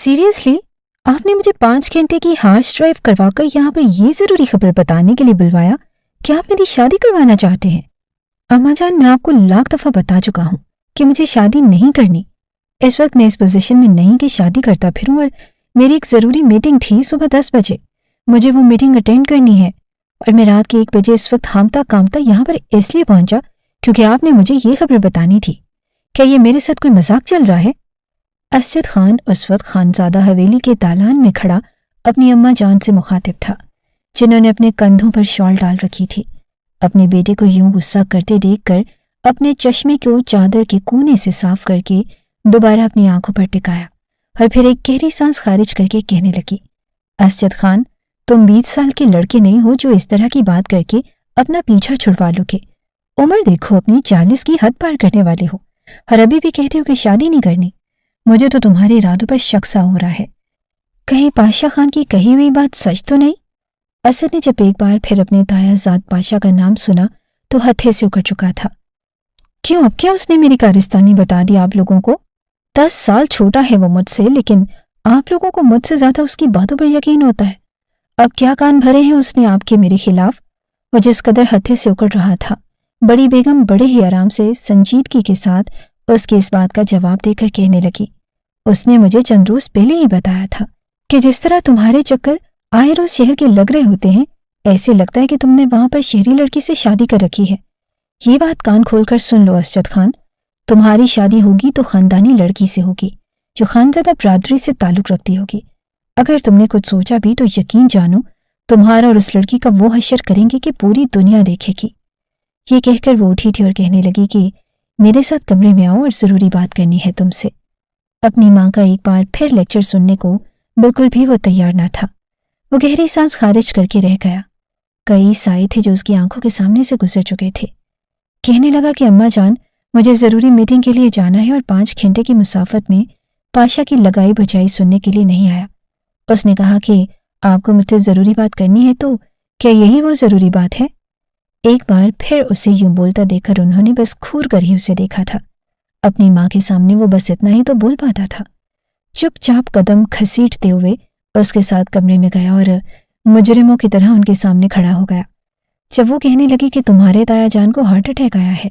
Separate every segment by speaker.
Speaker 1: Seriously आपने मुझे 5 घंटे की हार्स ड्राइव करवाकर यहाँ पर ये ज़रूरी खबर बताने के लिए बुलवाया कि आप मेरी शादी करवाना चाहते हैं? अम्मा जान, मैं आपको लाख दफ़ा बता चुका हूँ कि मुझे शादी नहीं करनी। इस वक्त मैं इस पोजीशन में नहीं कि शादी करता फिरूं, और मेरी एक ज़रूरी मीटिंग थी सुबह 10 बजे। मुझे वो मीटिंग अटेंड करनी है और मैं रात के 1 बजे इस वक्त हामता कामता यहाँ पर इसलिए पहुंचा क्योंकि आपने मुझे ये खबर बतानी थी। क्या ये मेरे साथ कोई मजाक चल रहा है? असजद खान उस वक्त खानजादा हवेली के दालान में खड़ा अपनी अम्मा जान से मुखातिब था, जिन्होंने अपने कंधों पर शॉल डाल रखी थी। अपने बेटे को यूं गुस्सा करते देखकर अपने चश्मे को चादर के कोने से साफ करके दोबारा अपनी आंखों पर टिकाया और फिर एक गहरी सांस खारिज करके कहने लगी, असजद खान, तुम 20 साल के लड़के नहीं हो जो इस तरह की बात करके अपना पीछा छुड़वा लोगे। उम्र देखो अपनी, 40 की हद पार करने वाले हो और अभी भी कहते हो कि शादी नहीं करनी। मुझे तो तुम्हारे इरादों पर शक सा हो रहा है। कहीं पाशाह खान की कही हुई बात सच तो नहीं? असद ने जब एक बार फिर अपने तायाजाद पाशा का नाम सुना तो हत्थे से उखड़ चुका था। क्यों, अब क्या उसने मेरी कारस्तानी बता दी आप लोगों को? 10 साल छोटा है वो मुझसे, लेकिन आप लोगों को मुझसे ज्यादा उसकी बातों पर यकीन होता है। अब क्या कान भरे हैं उसने आपके मेरे खिलाफ? वो जिस कदर हत्थे से उखड़ रहा था, बड़ी बेगम बड़े ही आराम से संजीदगी के साथ उसकी इस बात का जवाब देकर कहने लगी, उसने मुझे चंद रोज पहले ही बताया था कि जिस तरह तुम्हारे चक्कर आए रोज शहर के लग रहे होते हैं, ऐसे लगता है कि तुमने वहां पर शहरी लड़की से शादी कर रखी है। ये बात कान खोलकर सुन लो असजद खान, तुम्हारी शादी होगी तो खानदानी लड़की से होगी जो खानजादा बरादरी से ताल्लुक रखती होगी। अगर तुमने कुछ सोचा भी तो यकीन जानो तुम्हारा और उस लड़की का वो हश्र करेंगे कि पूरी दुनिया देखेगी। ये कहकर वो उठी थी और कहने लगी कि मेरे साथ कमरे में आओ और ज़रूरी बात करनी है तुमसे। अपनी माँ का एक बार फिर लेक्चर सुनने को बिल्कुल भी वो तैयार ना था। वो गहरी सांस खारिज करके रह गया। कई साए थे जो उसकी आंखों के सामने से गुजर चुके थे। कहने लगा कि अम्मा जान, मुझे ज़रूरी मीटिंग के लिए जाना है और 5 घंटे की मुसाफत में पाशा की लगाई बुझाई सुनने के लिए नहीं आया। उसने कहा कि आपको मुझसे ज़रूरी बात करनी है, तो क्या यही वो ज़रूरी बात है? एक बार फिर उसे यूं बोलता देखकर उन्होंने बस घूर कर ही उसे देखा था। अपनी माँ के सामने वो बस इतना ही तो बोल पाता था। चुपचाप कदम घसीटते हुए उसके साथ कमरे में गया और मुजरिमों की तरह उनके सामने खड़ा हो गया। जब वो कहने लगी कि तुम्हारे ताया जान को हार्ट अटैक आया है,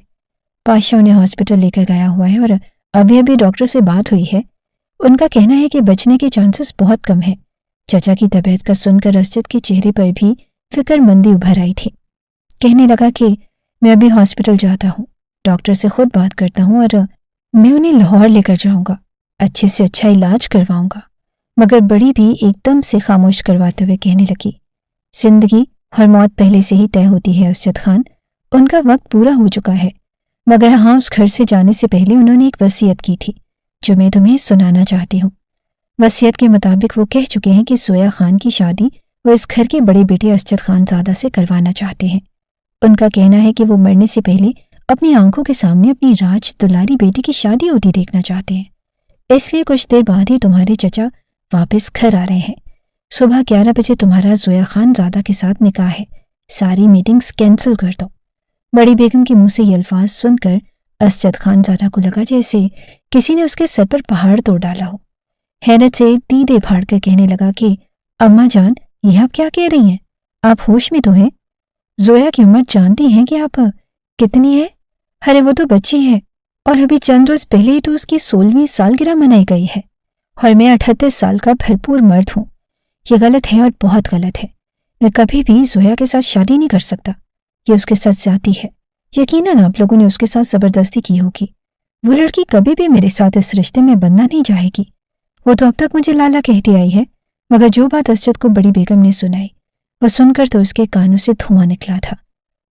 Speaker 1: पाशा उन्हें हॉस्पिटल लेकर गया हुआ है और अभी अभी डॉक्टर से बात हुई है, उनका कहना है कि बचने के चांसेस बहुत कम है। चचा की तबीयत का सुनकर असजद के चेहरे पर भी फिक्रमंदी उभर आई थी। कहने लगा कि मैं अभी हॉस्पिटल जाता हूँ, डॉक्टर से खुद बात करता हूँ और मैं उन्हें लाहौर लेकर जाऊँगा, अच्छे से अच्छा इलाज करवाऊँगा। मगर बड़ी भी एकदम से खामोश करवाते हुए कहने लगी, जिंदगी और मौत पहले से ही तय होती है असजद खान, उनका वक्त पूरा हो चुका है। मगर हाँ, उस घर से जाने से पहले उन्होंने एक वसीयत की थी जो मैं तुम्हें सुनाना चाहती हूँ। वसीयत के मुताबिक वो कह चुके हैं कि जोया खान की शादी वो इस घर के बड़े बेटे असजद खानजादा से करवाना चाहते हैं। उनका कहना है कि वो मरने से पहले अपनी आंखों के सामने अपनी राज दुलारी बेटी की शादी होती देखना चाहते हैं। इसलिए कुछ देर बाद ही तुम्हारे चचा वापस घर आ रहे हैं। सुबह 11 बजे तुम्हारा जोया खानजादा के साथ निकाह है, सारी मीटिंग्स कैंसिल कर दो। बड़ी बेगम के मुंह से ये अल्फाज सुनकर असजद खानजादा को लगा जैसे किसी ने उसके सर पर पहाड़ तोड़ डाला हो। हैरत से दीदे फाड़ कर कहने लगा कि अम्मा जान, यह आप क्या कह रही हैं? आप होश में तो हैं? जोया की उम्र जानती हैं कि आप कितनी है? अरे वो तो बच्ची है और अभी चंद रोज पहले ही तो उसकी 16वीं सालगिरह मनाई गई है और मैं 38 साल का भरपूर मर्द हूँ। ये गलत है और बहुत गलत है। मैं कभी भी जोया के साथ शादी नहीं कर सकता। ये उसके साथ ज्यादती है। यकीनन आप लोगों ने उसके साथ जबरदस्ती की होगी। वो लड़की कभी भी मेरे साथ इस रिश्ते में बनना नहीं चाहेगी। वो तो अब तक मुझे लाला कहती आई है, मगर जो बात असजद को बड़ी बेगम ने सुनाई, वो सुनकर तो उसके कानों से धुआं निकला था।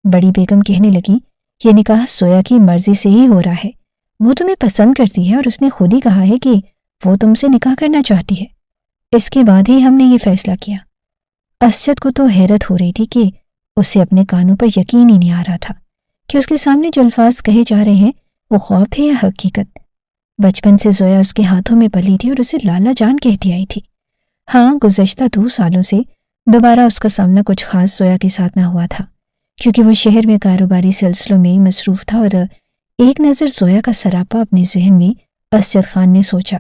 Speaker 1: बड़ी बेगम कहने लगी, ये निकाह जोया की मर्जी से ही हो रहा है। वो तुम्हें पसंद करती है और उसने खुद ही कहा है कि वो तुमसे निकाह करना चाहती है। इसके बाद ही हमने ये फैसला किया। असजद को तो हैरत हो रही थी कि उसे अपने कानों पर यकीन ही नहीं आ रहा था कि उसके सामने जो अल्फाज कहे जा रहे हैं वो ख्वाब थे या हकीकत। बचपन से जोया उसके हाथों में पली थी और उसे लाला जान कहती आई थी। हाँ, गुज़श्ता 2 सालों से दोबारा उसका सामना कुछ खास जोया के साथ ना हुआ था, क्योंकि वो शहर में कारोबारी सिलसिलों में मसरूफ था और एक नज़र जोया का सरापा अपने जहन में असजद खान ने सोचा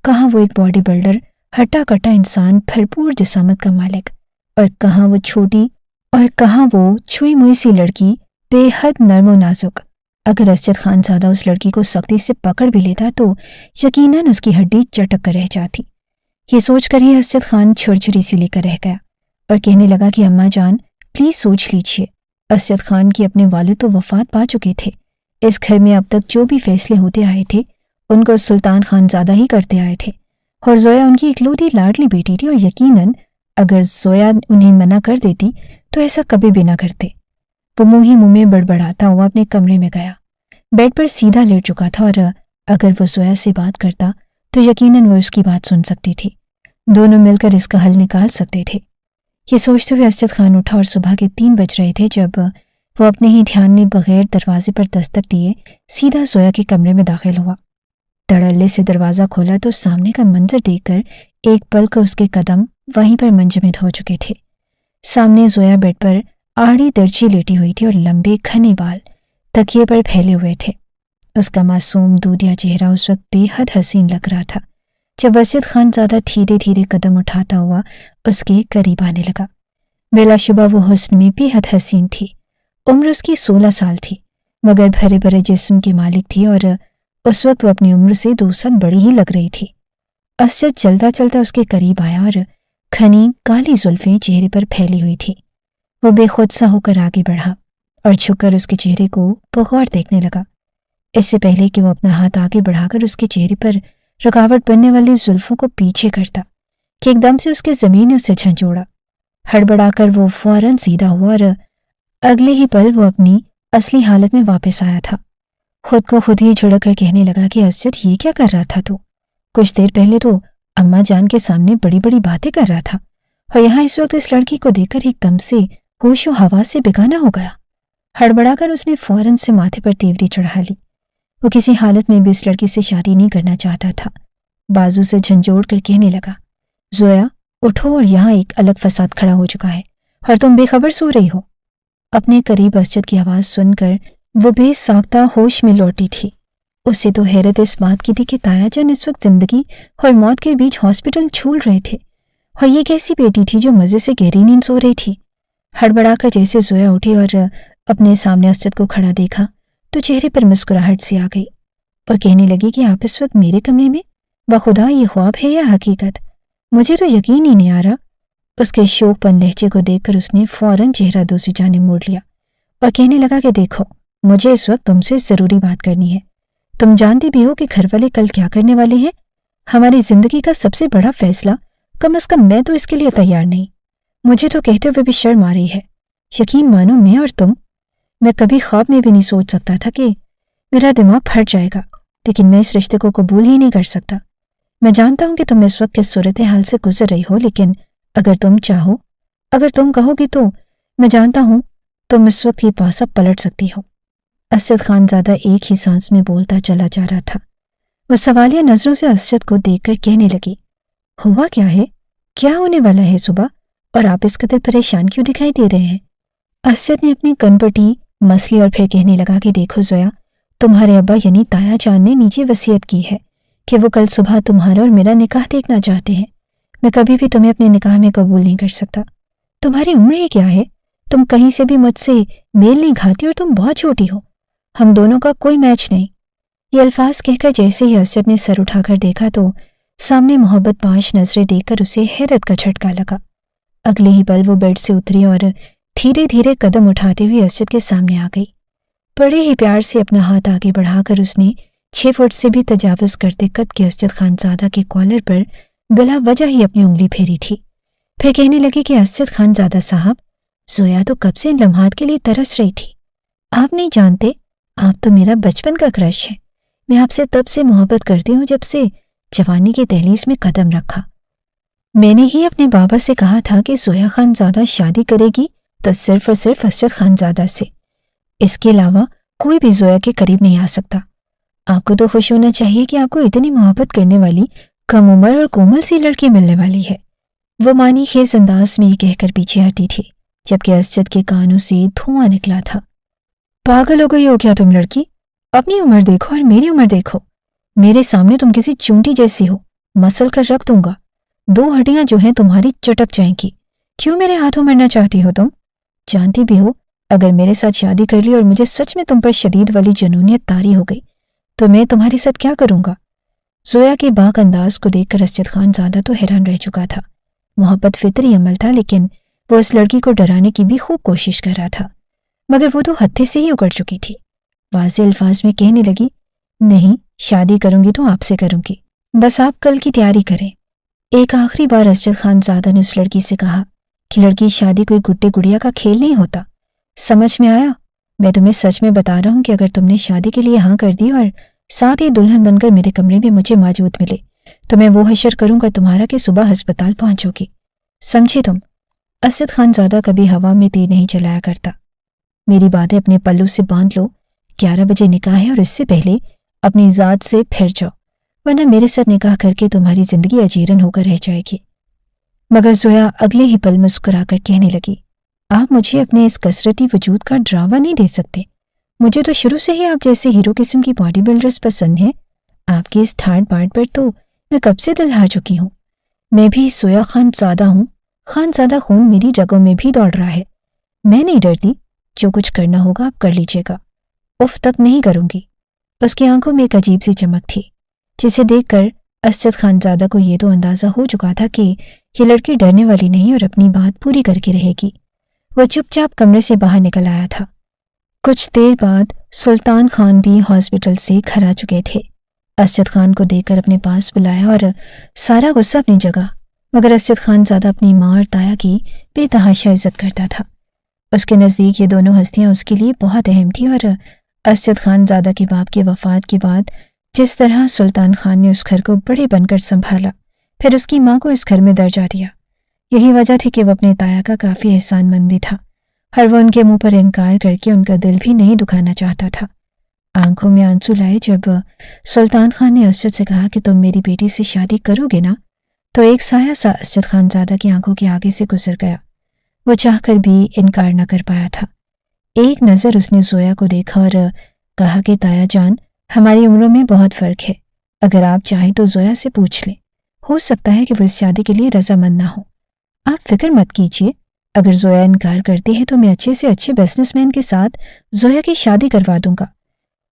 Speaker 1: कहाँ वो एक बॉडी बिल्डर, हट्टा कट्टा इंसान, भरपूर जिसामत का मालिक, और कहाँ वो छुई मुई सी लड़की, बेहद नर्म नाजुक। अगर असजद खानज़ादा उस लड़की को सख्ती से पकड़ भी लेता तो यकीनन उसकी हड्डी चटक कर रह जाती। ये सोचकर ही असजद खान छुरछुरी सी लेकर रह गया और कहने लगा कि अम्मा जान, प्लीज सोच लीजिए। असजद खान के अपने वालिद तो वफात पा चुके थे। इस घर में अब तक जो भी फैसले होते आए थे उनको सुल्तान खानज़ादा ही करते आए थे, और जोया उनकी इकलौती लाडली बेटी थी, और यकीनन अगर जोया उन्हें मना कर देती तो ऐसा कभी भी ना करते। वो मुंह ही मुंह में बड़बड़ाता हुआ अपने कमरे में गया। बेड पर सीधा लेट चुका था, और अगर वो जोया से बात करता तो यकीनन वो उसकी बात सुन सकती थी। दोनों मिलकर इसका हल निकाल सकते थे। ये सोचते हुए असजद खान उठा और सुबह के 3 बज रहे थे जब वो अपने ही ध्यान में बगैर दरवाजे पर दस्तक दिए सीधा जोया के कमरे में दाखिल हुआ। धड़ल्ले से दरवाज़ा खोला तो सामने का मंजर देखकर एक पल को उसके कदम वहीं पर मंजमद हो चुके थे। सामने जोया बेड पर आड़ी तिरछी लेटी हुई थी और लंबे घने बाल तकिए पर फैले हुए थे। उसका मासूम दूधिया चेहरा उस वक्त बेहद हसीन लग रहा था जब असजद खानज़ादा धीरे धीरे कदम उठाता हुआ उसके करीब आने लगा। बिलाशुबा वो हुस्न में बेहद हसीन थी। उम्र उसकी 16 साल थी, मगर भरे भरे जिस्म की मालिक थी, और उस वक्त वो अपनी उम्र से 2 साल बड़ी ही लग रही थी। असजद चलता चलता उसके करीब आया और घनी काली जुल्फें चेहरे पर फैली हुई थी। वो बेखुद सा होकर आगे बढ़ा और झुककर उसके चेहरे को बगौर देखने लगा। इससे पहले कि वो अपना हाथ आगे बढ़ाकर उसके चेहरे पर रुकावट बनने वाली जुल्फों को पीछे करता कि एकदम से उसके ज़मीन ने उसे झंझोड़ा। हड़बड़ाकर वो फौरन सीधा हुआ और अगले ही पल वो अपनी असली हालत में वापस आया था। खुद को खुद ही झुड़क कर कहने लगा कि असजद, ये क्या कर रहा था तू? कुछ देर पहले तो अम्मा जान के सामने बड़ी बड़ी बातें कर रहा था, और यहाँ इस वक्त इस लड़की को देखकर एकदम से होश व हवास से बेगाना हो गया। हड़बड़ाकर उसने फौरन से माथे पर तेवरी चढ़ा ली। वो किसी हालत में भी इस लड़की से शादी नहीं करना चाहता था। बाजू से झंझोड़ कर कहने लगा, जोया उठो, और यहाँ एक अलग फसाद खड़ा हो चुका है और तुम बेखबर सो रही हो। अपने करीब असजद की आवाज़ सुनकर वो बेसाख्ता होश में लौटी थी। उसे तो हैरत इस बात की थी कि ताया जान इस वक्त जिंदगी और मौत के बीच हॉस्पिटल झूल रहे थे, और ये कैसी बेटी थी जो मज़े से गहरी नींद सो रही थी। हड़बड़ाकर जैसे जोया उठी और अपने सामने असजद को खड़ा देखा तो चेहरे पर मुस्कुराहट सी आ गई और कहने लगी कि आप इस वक्त मेरे कमरे में? बखुदा ये ख्वाब है या हकीकत? मुझे तो यकीन ही नहीं आ रहा। उसके शोकपन लहजे को देखकर उसने फौरन चेहरा दूसरी जानिब मोड़ लिया और कहने लगा कि देखो, मुझे इस वक्त तुमसे ज़रूरी बात करनी है। तुम जानती भी हो कि घर वाले कल क्या करने वाले हैं। हमारी जिंदगी का सबसे बड़ा फैसला, कम अज कम मैं तो इसके लिए तैयार नहीं। मुझे तो कहते हुए भी शर्म आ रही है। यकीन मानो, मैं और तुम, मैं कभी ख्वाब में भी नहीं सोच सकता था कि मेरा दिमाग फट जाएगा, लेकिन मैं इस रिश्ते को कबूल ही नहीं कर सकता। मैं जानता हूं कि तुम इस वक्त किस सूरत हाल से गुजर रही हो, लेकिन अगर तुम चाहो, अगर तुम कहोगी तो मैं जानता हूं तुम इस वक्त ये पासा पलट सकती हो। असजद खानज़ादा एक ही सांस में बोलता चला जा रहा था। वह सवालिया नजरों से असजद को देखकर कहने लगी, हुआ क्या है? क्या होने वाला है सुबह? और आप इस कदर परेशान क्यों दिखाई दे रहे हैं? असजद ने अपनी कनपटी मसली और फिर कहने लगा कि देखो जोया, तुम्हारे अब्बा यानी ताया जान ने नीचे वसीयत की है कि वो कल सुबह तुम्हारा और मेरा निकाह देखना चाहते हैं। मैं कभी भी तुम्हें अपने निकाह में कबूल नहीं कर सकता। तुम्हारी उम्र ही क्या है? तुम कहीं से भी मुझसे मेल नहीं खाती और तुम बहुत छोटी हो। हम दोनों का कोई मैच नहीं। ये अल्फाज कहकर जैसे ही असजद ने सर उठाकर देखा तो सामने मोहब्बत पाश नजरें देखकर उसे हैरत का झटका लगा। अगले ही पल वो बेड से उतरी और धीरे धीरे कदम उठाते हुए असजद के सामने आ गई। बड़े ही प्यार से अपना हाथ आगे बढ़ाकर उसने 6 फुट से भी तजावज़ करते कद के असजद खानज़ादा के कॉलर पर बिला वजह ही अपनी उंगली फेरी थी। फिर कहने लगी कि असजद खानज़ादा साहब, जोया तो कब से इन लम्हात के लिए तरस रही थी। आप नहीं जानते, आप तो मेरा बचपन का क्रश है। मैं आपसे तब से मोहब्बत करती हूँ जब से जवानी की दहलीज में कदम रखा। मैंने ही अपने बाबा से कहा था कि जोया खानज़ादा शादी करेगी तो सिर्फ और सिर्फ असजद खानज़ादा से। इसके अलावा कोई भी जोया के करीब नहीं आ सकता। आपको तो खुश होना चाहिए कि आपको इतनी मोहब्बत करने वाली कम उम्र और कोमल सी लड़की मिलने वाली है। वो मानी खेज अंदाज में कहकर पीछे हटी थी, जबकि असजद के कानों से धुआं निकला था। पागल हो गई हो क्या तुम लड़की? अपनी उम्र देखो और मेरी उम्र देखो। मेरे सामने तुम किसी चूंटी जैसी हो। मसल कर रख दूंगा। 2 हड्डियां जो हैं तुम्हारी चटक जाएंगी। क्यों मेरे हाथों मरना चाहती हो तुम? जानती भी हो अगर मेरे साथ शादी कर ली और मुझे सच में तुम पर शदीद वाली जुनूनियत तारी हो गई तो मैं तुम्हारे साथ क्या करूंगा? जोया के बाक अंदाज को देखकर असजद खान ज़्यादा तो हैरान रह चुका था। मोहब्बत फितरी अमल था, लेकिन वो उस लड़की को डराने की भी खूब कोशिश कर रहा था, मगर वो तो हत्थे से ही उकड़ चुकी थी। वाज़े अल्फाज में कहने लगी, नहीं, शादी करूंगी तो आपसे करूंगी, बस आप कल की तैयारी करें। एक आखिरी बार असजद खान ज़्यादा ने उस लड़की से कहा कि लड़की शादी कोई गुड्डे गुड़िया का खेल नहीं होता। समझ में आया? मैं तुम्हें सच में बता रहा हूं कि अगर तुमने शादी के लिए हाँ कर दी और साथ ही दुल्हन बनकर मेरे कमरे में मुझे मौजूद मिले तो मैं वो हशर करूंगा तुम्हारा कि सुबह अस्पताल पहुंचोगी। समझे तुम? असद खान ज़्यादा कभी हवा में तीर नहीं चलाया करता। मेरी बातें अपने पल्लू से बांध लो। 11 बजे निकाह है और इससे पहले अपनी ज़ात से फिर जाओ, वरना मेरे साथ निकाह करके तुम्हारी जिंदगी अजीरन होकर रह जाएगी। मगर जोया अगले ही पल मुस्कुराकर कहने लगी, आप मुझे अपने इस कसरती वजूद का ड्रावा नहीं दे सकते। मुझे तो शुरू से ही आप जैसे हीरो किस्म की बॉडी बिल्डर्स पसंद हैं। आपकी इस ठाट बाट पर तो मैं कब से दिल हार चुकी हूँ। मैं भी जोया खानज़ादा हूँ। खानज़ादा खून मेरी रगों में भी दौड़ रहा है। मैं नहीं डरती, जो कुछ करना होगा आप कर लीजिएगा। उफ तक नहीं करूंगी। उसकी आंखों में एक अजीब सी चमक थी, जिसे देखकर असद खानज़ादा को ये तो अंदाज़ा हो चुका था कि ये लड़की डरने वाली नहीं और अपनी बात पूरी करके रहेगी। वह चुपचाप कमरे से बाहर निकल आया था। कुछ देर बाद सुल्तान खान भी हॉस्पिटल से घर आ चुके थे। असद खान को देखकर अपने पास बुलाया और सारा गुस्सा अपनी जगह, मगर असद खानज़ादा अपनी माँ और ताया की बेतहाशा इज्जत करता था। उसके नज़दीक ये दोनों हस्तियाँ उसके लिए बहुत अहम थी और असद खानज़ादा के बाप की वफ़ात के बाद जिस तरह सुल्तान खान ने उस घर को बड़े बनकर संभाला, फिर उसकी माँ को इस घर में दर्जा दिया, यही वजह थी कि वह अपने ताया का काफ़ी एहसानमंद भी था और वह उनके मुंह पर इनकार करके उनका दिल भी नहीं दुखाना चाहता था। आंखों में आंसू लाए जब सुल्तान खान ने असद से कहा कि तुम मेरी बेटी से शादी करोगे ना, तो एक साया सा असद खानज़ादा की आंखों के आगे से गुजर गया। वो चाहकर भी इनकार न कर पाया था। एक नज़र उसने जोया को देखा और कहा कि ताया जान, हमारी उम्रों में बहुत फ़र्क है। अगर आप चाहें तो जोया से पूछ लें, हो सकता है कि वो इस शादी के लिए रजामंद ना हो। आप फिक्र मत कीजिए, अगर जोया इनकार करती है तो मैं अच्छे से अच्छे बिजनेसमैन के साथ जोया की शादी करवा दूंगा।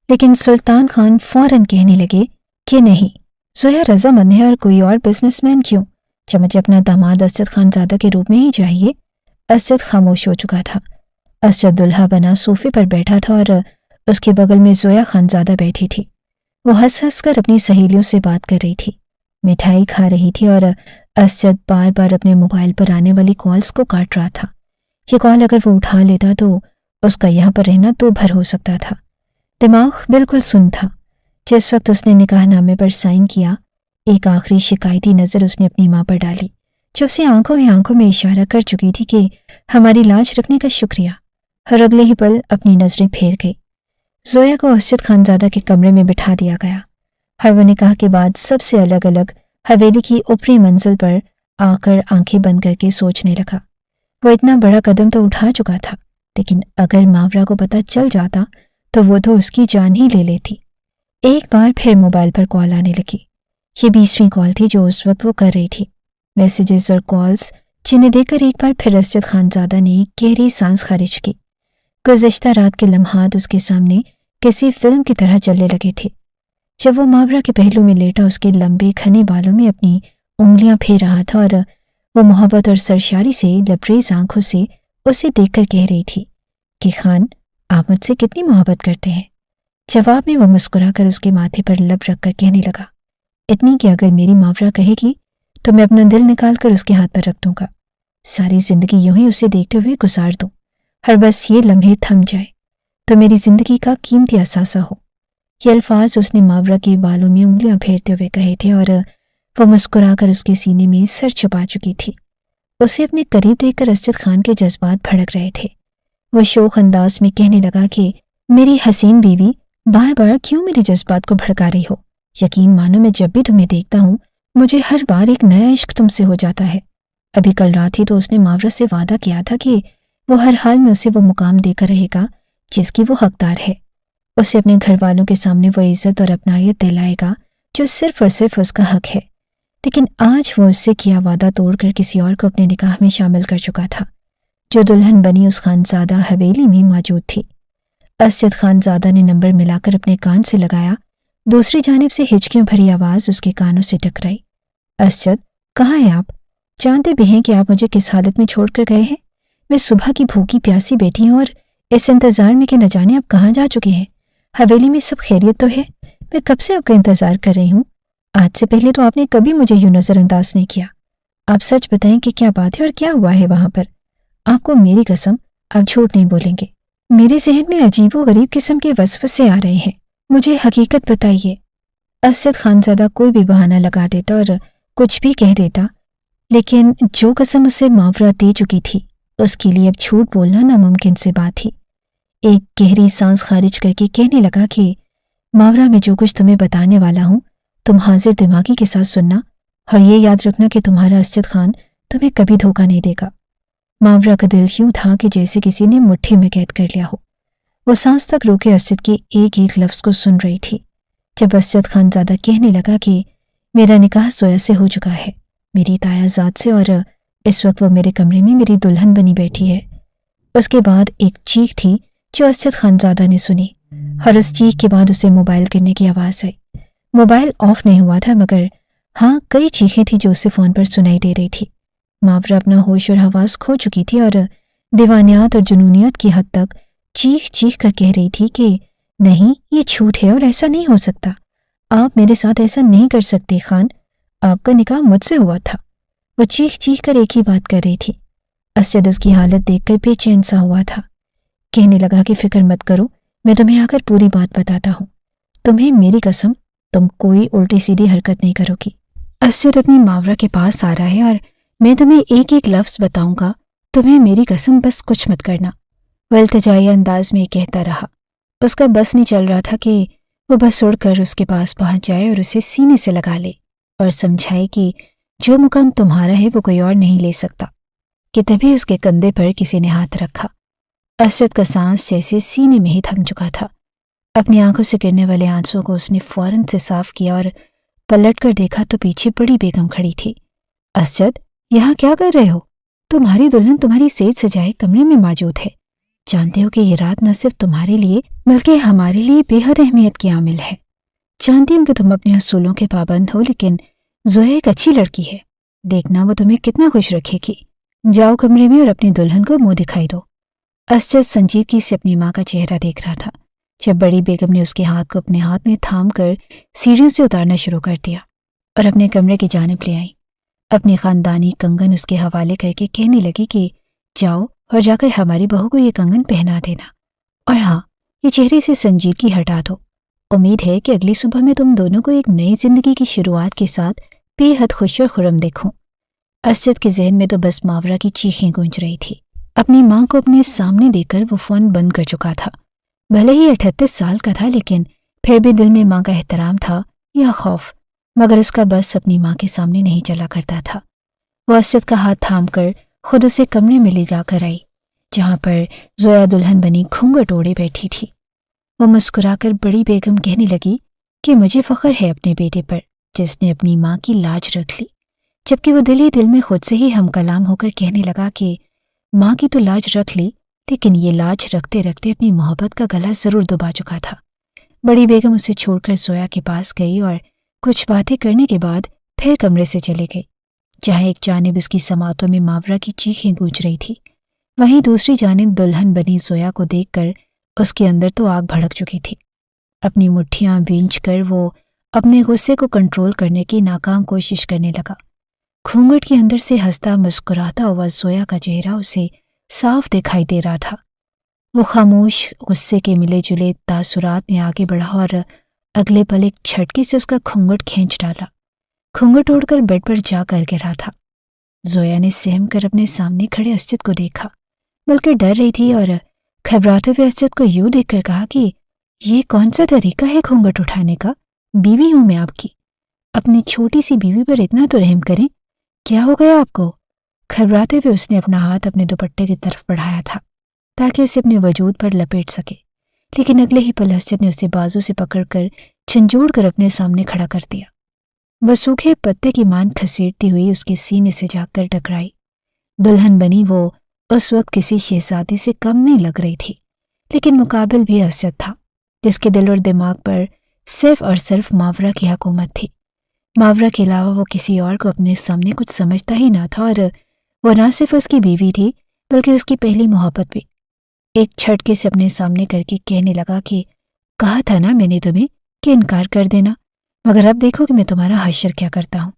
Speaker 1: लेकिन सुल्तान खान फौरन कहने लगे कि नहीं, जोया रजामंद है और कोई और बिजनेसमैन क्यों, जब मुझे अपना दामाद असद खानज़ादा के रूप में ही चाहिए। असद खामोश हो चुका था। असद दुल्हा बना सोफे पर बैठा था और उसके बगल में जोया खानज़ादा बैठी थी। वो हंस हंस कर अपनी सहेलियों से बात कर रही थी, मिठाई खा रही थी और असद बार बार अपने मोबाइल पर आने वाली कॉल्स को काट रहा था। ये कॉल अगर वो उठा लेता तो उसका यहाँ पर रहना तो भर हो सकता था। दिमाग बिल्कुल सुन्न था। जिस वक्त उसने निकाहनामे पर साइन किया, एक आखिरी शिकायती नज़र उसने अपनी माँ पर डाली, जो उसे आंखों में इशारा कर चुकी थी कि हमारी लाज रखने का शुक्रिया, और अगले ही पल अपनी नज़रें फेर गई। जोया को असद खानज़ादा के कमरे में बिठा दिया गया। हर वो निकाह के बाद सबसे अलग अलग हवेली की ऊपरी मंजिल पर आकर आंखें बंद करके सोचने लगा। वो इतना बड़ा कदम तो उठा चुका था, लेकिन अगर मावरा को पता चल जाता तो वो तो उसकी जान ही ले लेती। एक बार फिर मोबाइल पर कॉल आने लगी। ये 20वीं कॉल थी जो उस वक्त वो कर रही थी। मैसेजेस और कॉल्स जिन्हें देखकर एक बार फिर असद खानज़ादा ने गहरी सांस खारिज की। गुज़िश्ता रात के लम्हात उसके सामने किसी फिल्म की तरह चलने लगे थे। जब वो मावरा के पहलू में लेटा उसके लंबे घने बालों में अपनी उंगलियां फेर रहा था और वो मोहब्बत और सरशारी से लबरेज आंखों से उसे देखकर कह रही थी कि खान, आप मुझसे कितनी मोहब्बत करते हैं। जवाब में वो मुस्कुराकर उसके माथे पर लब रखकर कहने लगा, इतनी कि अगर मेरी मावरा कहेगी तो मैं अपना दिल निकाल कर उसके हाथ पर रख दूंगा। सारी जिंदगी यूं ही उसे देखते हुए गुजार दूं, और बस ये लम्हे थम जाए तो मेरी जिंदगी का कीमती असासा हो। ये अल्फाज उसने मावरा के बालों में उंगलियां फेरते हुए कहे थे और वो मुस्कुराकर उसके सीने में सर छुपा चुकी थी। उसे अपने करीब देखकर असद खान के जज्बात भड़क रहे थे। वो शोख अंदाज में कहने लगा कि मेरी हसीन बीवी, बार बार क्यों मेरे जज्बात को भड़का रही हो? यकीन मानो, मैं जब भी तुम्हें देखता हूँ मुझे हर बार एक नया इश्क तुमसे हो जाता है। अभी कल रात ही तो उसने मावरा से वादा किया था कि वो हर हाल में उसे वो मुकाम देकर रहेगा जिसकी वो हकदार है। उसे अपने घर वालों के सामने वो इज्जत और अपनायत दिलाएगा जो सिर्फ और सिर्फ उसका हक है। लेकिन आज वो उससे किया वादा तोड़कर किसी और को अपने निकाह में शामिल कर चुका था। जो दुल्हन बनी उस खानजादा हवेली में मौजूद थी। असजद खानजादा ने नंबर मिलाकर अपने कान से लगाया। दूसरी जानिब से हिचकियों भरी आवाज़ उसके कानों से टकराई। असजद, कहाँ हैं आप? जानते भी हैं कि आप मुझे किस हालत में छोड़कर गए हैं? मैं सुबह की भूखी प्यासी बैठी हूँ और इस इंतज़ार में कि न जाने आप कहाँ जा चुके हैं। हवेली में सब खैरियत तो है? मैं कब से आपका इंतज़ार कर रही हूँ। आज से पहले तो आपने कभी मुझे यूं नज़रअंदाज नहीं किया। आप सच बताएं कि क्या बात है और क्या हुआ है वहां पर। आपको मेरी कसम, आप झूठ नहीं बोलेंगे। मेरे जहन में अजीबो गरीब किस्म के वसवसे आ रहे हैं। मुझे हकीकत बताइए। असद खानजादा कोई भी बहाना लगा देता और कुछ भी कह देता, लेकिन जो कसम उसे मावरा दे चुकी थी उसके लिए अब झूठ बोलना नामुमकिन सी बात थी। एक गहरी सांस खारिज करके कहने लगा कि मावरा, मैं जो कुछ तुम्हें बताने वाला हूँ तुम हाजिर दिमागी के साथ सुनना और ये याद रखना कि तुम्हारा असजद खान तुम्हें कभी धोखा नहीं देगा। मावरा का दिल यूं था कि जैसे किसी ने मुट्ठी में कैद कर लिया हो। वो सांस तक रोके असजद के एक एक लफ्ज़ को सुन रही थी। जब असजद खानजादा कहने लगा कि मेरा निकाह जोया से हो चुका है, मेरी तायाजाद से, और इस वक्त वो मेरे कमरे में मेरी दुल्हन बनी बैठी है। उसके बाद एक चीख थी जो असजद खानजादा ने सुनी और उस चीख के बाद उसे मोबाइल गिरने की आवाज़ आई। मोबाइल ऑफ नहीं हुआ था, मगर हाँ, कई चीखें थी जो उसे फ़ोन पर सुनाई दे रही थी। मावरा अपना होश और हवास खो चुकी थी और दीवानियत और जुनूनियत की हद तक चीख चीख कर कह रही थी कि नहीं, ये झूठ है और ऐसा नहीं हो सकता। आप मेरे साथ ऐसा नहीं कर सकते खान, आपका निकाह मुझसे हुआ था। वो चीख चीख कर एक ही बात कर रही थी। असजद उसकी हालत देखकर बेचैन सा हुआ था। कहने लगा कि फिक्र मत करो, मैं तुम्हें आकर पूरी बात बताता हूँ। तुम्हें मेरी कसम, तुम कोई उल्टी सीधी हरकत नहीं करोगी। असजद अपनी मावरा के पास आ रहा है और मैं तुम्हें एक एक लफ्ज़ बताऊंगा, तुम्हें मेरी कसम, बस कुछ मत करना। वह इल्तिजाई अंदाज में कहता रहा। उसका बस नहीं चल रहा था कि वो बस उड़कर उसके पास पहुंच जाए और उसे सीने से लगा ले और समझाए कि जो मुकाम तुम्हारा है वो कोई और नहीं ले सकता। कि तभी उसके कंधे पर किसी ने हाथ रखा। असजद का सांस जैसे सीने में ही थम चुका था। अपनी आंखों से गिरने वाले आंसुओं को उसने फौरन से साफ किया और पलट कर देखा तो पीछे बड़ी बेगम खड़ी थी। असजद, यहाँ क्या कर रहे हो? तुम्हारी दुल्हन तुम्हारी सेज सजाए कमरे में मौजूद है। जानते हो कि ये रात न सिर्फ तुम्हारे लिए बल्कि हमारे लिए बेहद अहमियत की आमिल है। जानती हूँ कि तुम अपने असूलों के पाबंद हो, लेकिन जोया एक अच्छी लड़की है। देखना वो तुम्हें कितना खुश रखेगी। जाओ कमरे में और अपनी दुल्हन को मुंह दिखाई दो। असजद संजीदगी से अपनी माँ का चेहरा देख रहा था जब बड़ी बेगम ने उसके हाथ को अपने हाथ में थाम कर सीढ़ियों से उतारना शुरू कर दिया और अपने कमरे की जानिब ले आई। अपनी खानदानी कंगन उसके हवाले करके कहने लगी कि जाओ और जाकर हमारी बहू को ये कंगन पहना देना, और हाँ, ये चेहरे से संजीदगी हटा दो। उम्मीद है कि अगली सुबह मैं तुम दोनों को एक नई जिंदगी की शुरुआत के साथ बेहद खुश और खुर्रम देखूं। असजद के जहन में तो बस मावरा की चीखें गूंज रही थी। अपनी माँ को अपने सामने देखकर वो फोन बंद कर चुका था। भले ही 38 साल का था, लेकिन फिर भी दिल में माँ का एहतराम था या खौफ, मगर उसका बस अपनी माँ के सामने नहीं चला करता था। वो असजद का हाथ थाम कर खुद उसे कमरे में ले जाकर आई जहाँ पर जोया दुल्हन बनी घूंघट ओढ़े बैठी थी। वो मुस्कुराकर बड़ी बेगम कहने लगी कि मुझे फख्र है अपने बेटे पर जिसने अपनी माँ की लाज रख ली, जबकि वो दिल ही दिल में खुद से ही हम कलाम होकर कहने लगा कि माँ की तो लाज रख ली, लेकिन ये लाज रखते रखते अपनी मोहब्बत का गला जरूर दबा चुका था। बड़ी बेगम उसे छोड़कर जोया के पास गई और कुछ बातें करने के बाद फिर कमरे से चले गई, जहाँ एक जानिब उसकी समातों में मावरा की चीखें गूंज रही थी, वहीं दूसरी जानिब दुल्हन बनी जोया को देखकर उसके अंदर तो आग भड़क चुकी थी। अपनी मुट्ठियां भींच कर वो अपने गुस्से को कंट्रोल करने की नाकाम कोशिश करने लगा। घूंघट के अंदर से हंसता मुस्कुराता हुआ जोया का चेहरा उसे साफ दिखाई दे रहा था। वो खामोश गुस्से के मिले जुले तासुरात में आगे बढ़ा और अगले पल एक झटके से उसका घूंघट खींच डाला। घूंघट ओढ़कर बेड पर जा कर गिरा था। जोया ने सहम कर अपने सामने खड़े असजद को देखा, बल्कि डर रही थी और घबराते हुए असजद को यूं देखकर कहा कि ये कौन सा तरीका है घूंघट उठाने का? बीवी हूं मैं आपकी, अपनी छोटी सी बीवी पर इतना तो रहम करें। क्या हो गया आपको? घबराते हुए उसने अपना हाथ अपने दुपट्टे की तरफ बढ़ाया था ताकि उसे अपने वजूद पर लपेट सके, लेकिन अगले ही पल असजद ने उसे बाजू से पकड़कर झंझोड़ कर अपने सामने खड़ा कर दिया। वो सूखे पत्ते की मान खसेड़ती हुई उसके सीने से जाकर टकराई। दुल्हन बनी वो उस वक्त किसी शहजादी से कम नहीं लग रही थी, लेकिन मुकाबिल भी असद था, जिसके दिल और दिमाग पर सिर्फ और सिर्फ मावरा की हुकूमत थी। मावरा के अलावा वो किसी और को अपने सामने कुछ समझता ही ना था, और वो ना सिर्फ उसकी बीवी थी बल्कि उसकी पहली मोहब्बत भी। एक झटके से अपने सामने करके कहने लगा कि कहा था ना मैंने तुम्हें कि इनकार कर देना, मगर अब देखो कि मैं तुम्हारा हश्र क्या करता हूँ।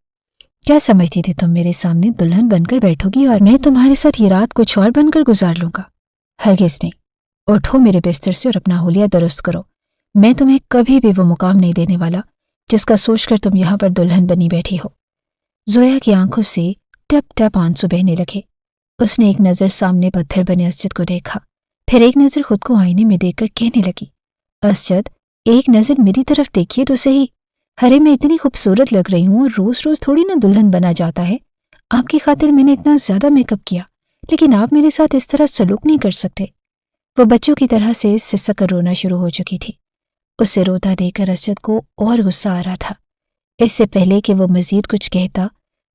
Speaker 1: क्या समझती थी तुम मेरे सामने दुल्हन बनकर बैठोगी और मैं तुम्हारे साथ ये रात कुछ और बनकर गुजार लूंगा? हरगिज नहीं। उठो मेरे बिस्तर से और अपना हुलिया दुरुस्त करो। मैं तुम्हें कभी भी वो मुकाम नहीं देने वाला जिसका सोचकर तुम यहाँ पर दुल्हन बनी बैठी हो। जोया की आंखों से टप टप आंसू बहने लगे। उसने एक नज़र सामने पत्थर बने असजद को देखा, फिर एक नज़र खुद को आईने में देखकर कहने लगी, असजद एक नज़र मेरी तरफ देखिए तो सही। अरे मैं इतनी खूबसूरत लग रही हूँ और रोज रोज थोड़ी ना दुल्हन बना जाता है। आपकी खातिर मैंने इतना ज्यादा मेकअप किया, लेकिन आप मेरे साथ इस तरह सलूक नहीं कर सकते। वो बच्चों की तरह से सिसक कर रोना शुरू हो चुकी थी। उसे रोता देखकर असजद को और गुस्सा आ रहा था। इससे पहले कि वो मजीद कुछ कहता,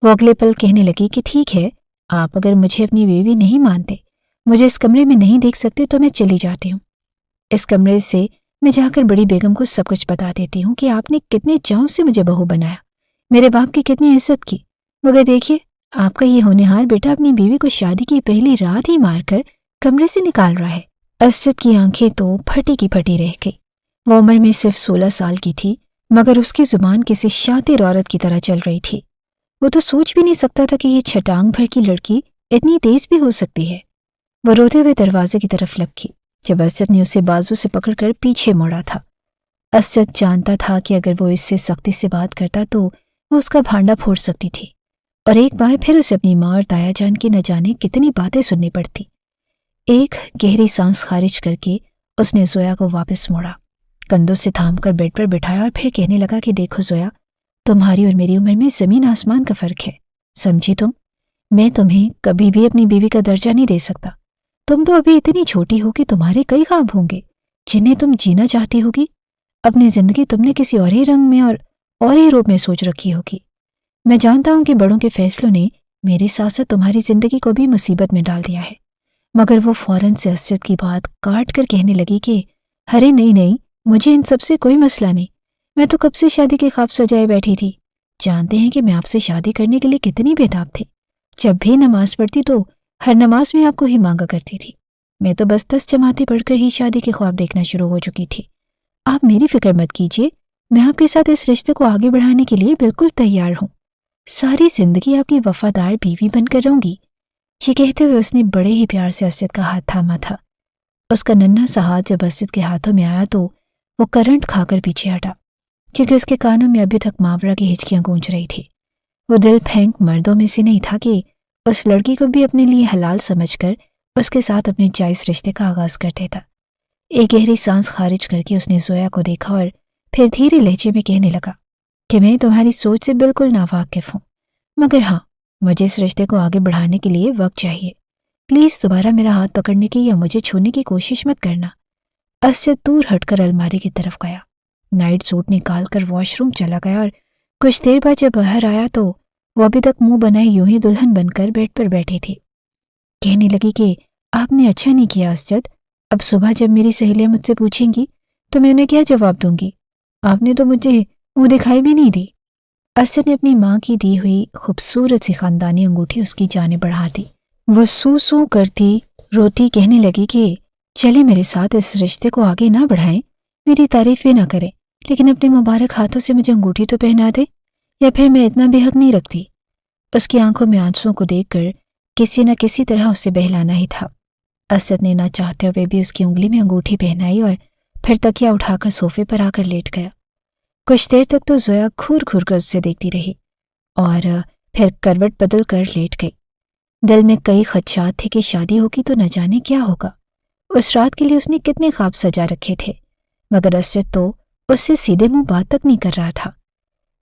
Speaker 1: वो अगले पल कहने लगी कि ठीक है, आप अगर मुझे अपनी बीवी नहीं मानते, मुझे इस कमरे में नहीं देख सकते तो मैं चली जाती हूँ। इस कमरे से मैं जाकर बड़ी बेगम को सब कुछ बता देती हूँ कि आपने कितने चाव से मुझे बहू बनाया, मेरे बाप की कितनी इज्जत की, मगर देखिए आपका ये होनहार बेटा अपनी बीवी को शादी की पहली रात ही मारकर कमरे से निकाल रहा है। असद की आंखें तो फटी की फटी रह गई। वो उम्र में सिर्फ 16 साल की थी, मगर उसकी जुबान किसी शातिर औरत की तरह चल रही थी। वो तो सोच भी नहीं सकता था कि ये छटांग भर की लड़की इतनी तेज भी हो सकती है। वो रोते हुए दरवाजे की तरफ लपकी जब असद ने उसे बाजू से पकड़कर पीछे मोड़ा था। असद जानता था कि अगर वो इससे सख्ती से बात करता तो वो उसका भांडा फोड़ सकती थी, और एक बार फिर उसे अपनी माँ और ताया जान की न जाने कितनी बातें सुननी पड़ती। एक गहरी सांस खारिज करके उसने जोया को वापस मोड़ा, कंधों से थामकर बेड पर बिठाया और फिर कहने लगा कि देखो जोया, तुम्हारी और मेरी उम्र में जमीन आसमान का फर्क है, समझी तुम? मैं तुम्हें कभी भी अपनी बीवी का दर्जा नहीं दे सकता। तुम तो अभी इतनी छोटी हो कि तुम्हारे कई ख्वाब होंगे जिन्हें तुम जीना चाहती होगी। अपनी जिंदगी तुमने किसी और ही रंग में और ही रूप में सोच रखी होगी। मैं जानता हूं कि बड़ों के फैसलों ने मेरे साथ साथ तुम्हारी जिंदगी को भी मुसीबत में डाल दिया है। मगर वो फौरन से असद की बात काट कर कहने लगी कि अरे नहीं नहीं, मुझे इन सब से कोई मसला नहीं। मैं तो कब से शादी के ख्वाब सजाए बैठी थी। जानते हैं कि मैं आपसे शादी करने के लिए कितनी बेताब थी। जब भी नमाज पढ़ती तो हर नमाज में आपको ही मांगा करती थी। मैं तो बस 10 जमातें पढ़कर ही शादी के ख्वाब देखना शुरू हो चुकी थी। आप मेरी फिक्र मत कीजिए, मैं आपके साथ इस रिश्ते को आगे बढ़ाने के लिए बिल्कुल तैयार हूँ। सारी जिंदगी आपकी वफादार बीवी बनकर रहूंगी। ये कहते हुए उसने बड़े ही प्यार से असद का हाथ थामा था। उसका नन्हा सा हाथ जब असद के हाथों में आया तो वो करंट खाकर पीछे हटा, क्योंकि उसके कानों में अभी तक मावरा की हिचकियां गूंज रही थी। वो दिल फेंक मर्दों में से नहीं था कि उस लड़की को भी अपने लिए हलाल समझकर उसके साथ अपने जायज रिश्ते का आगाज कर देता। एक गहरी सांस खारिज करके उसने जोया को देखा और फिर धीरे लहजे में कहने लगा कि मैं तुम्हारी सोच से बिल्कुल नावाकिफ हूँ, मगर हाँ, मुझे इस रिश्ते को आगे बढ़ाने के लिए वक्त चाहिए। प्लीज दोबारा मेरा हाथ पकड़ने की या मुझे छूने की कोशिश मत करना। असद दूर हटकर अलमारी की तरफ गया, नाइट सूट निकाल कर वॉशरूम चला गया और कुछ देर बाद जब बाहर आया तो वो अभी तक मुंह बनाए यूं ही दुल्हन बनकर बेड पर बैठी थी। कहने लगी कि आपने अच्छा नहीं किया असद। अब सुबह जब मेरी सहेलियां मुझसे पूछेंगी तो मैं उन्हें क्या जवाब दूंगी? आपने तो मुझे मुंह दिखाई भी नहीं दी। असद ने अपनी माँ की दी हुई खूबसूरत सी खानदानी अंगूठी उसकी जाने बढ़ा दी। वो सू सू करती रोती कहने लगी कि चले मेरे साथ इस रिश्ते को आगे ना बढ़ाएं, मेरी तारीफ भी ना करें, लेकिन अपने मुबारक हाथों से मुझे अंगूठी तो पहना दे, या फिर मैं इतना भी हक नहीं रखती। उसकी आंखों में आंसुओं को देखकर किसी न किसी तरह उसे बहलाना ही था। असद ने ना चाहते हुए भी उसकी उंगली में अंगूठी पहनाई और फिर तकिया उठाकर सोफे पर आकर लेट गया। कुछ देर तक तो जोया घूर घूर कर उससे देखती रही और फिर करवट बदल कर लेट गई। दिल में कई खदशात थे कि शादी होगी तो न जाने क्या होगा। उस रात के लिए उसने कितने ख्वाब सजा रखे थे, मगर असद तो उससे सीधे मुंह बात तक नहीं कर रहा था।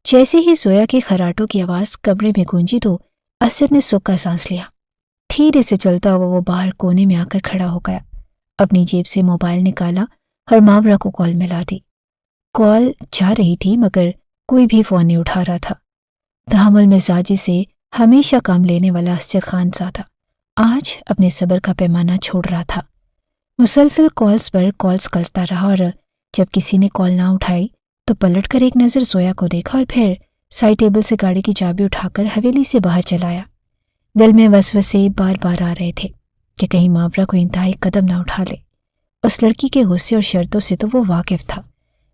Speaker 1: जैसे ही जोया के खराटों की आवाज कमरे में गूंजी तो असद ने सुख का सांस लिया। धीरे से चलता हुआ वो बाहर कोने में आकर खड़ा हो गया, अपनी जेब से मोबाइल निकाला और मावरा को कॉल मिला दी। कॉल जा रही थी मगर कोई भी फोन नहीं उठा रहा था। तहम्मुल मिजाजी से हमेशा काम लेने वाला असजद खानज़ादा आज अपने सब्र का पैमाना छोड़ रहा था। मुसलसल कॉल्स पर कॉल्स करता रहा और जब किसी ने कॉल ना उठाई तो पलटकर एक नज़र जोया को देखा और फिर साइड टेबल से गाड़ी की चाबी उठाकर हवेली से बाहर चलाया। दिल में वसवसे बार बार आ रहे थे कि कहीं मावरा को इंतहाई कदम ना उठा ले। उस लड़की के गुस्से और शर्तों से तो वो वाकिफ था।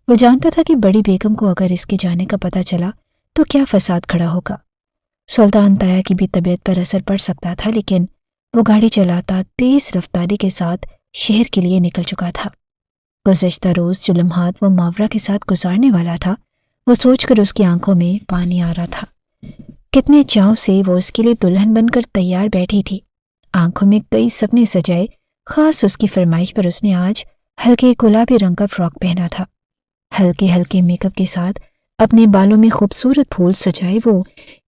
Speaker 1: वो जानता था कि बड़ी बेगम को अगर इसके जाने का पता चला तो क्या फसाद खड़ा होगा। सुल्तान ताया की भी तबीयत पर असर पड़ सकता था, लेकिन वो गाड़ी चलाता तेज रफ्तारी के साथ शहर के लिए निकल चुका था। गुज़श्ता रोज़ जो लम्हात वो मावरा के साथ गुजारने वाला था, वो सोचकर उसकी आंखों में पानी आ रहा था। कितने चाव से वो उसके लिए दुल्हन बनकर तैयार बैठी थी। आंखों में कई सपने सजाए। खास उसकी फरमाइश पर उसने आज हल्के गुलाबी रंग का फ्रॉक पहना था। हल्के हल्के मेकअप के साथ अपने बालों में खूबसूरत फूल सजाए वो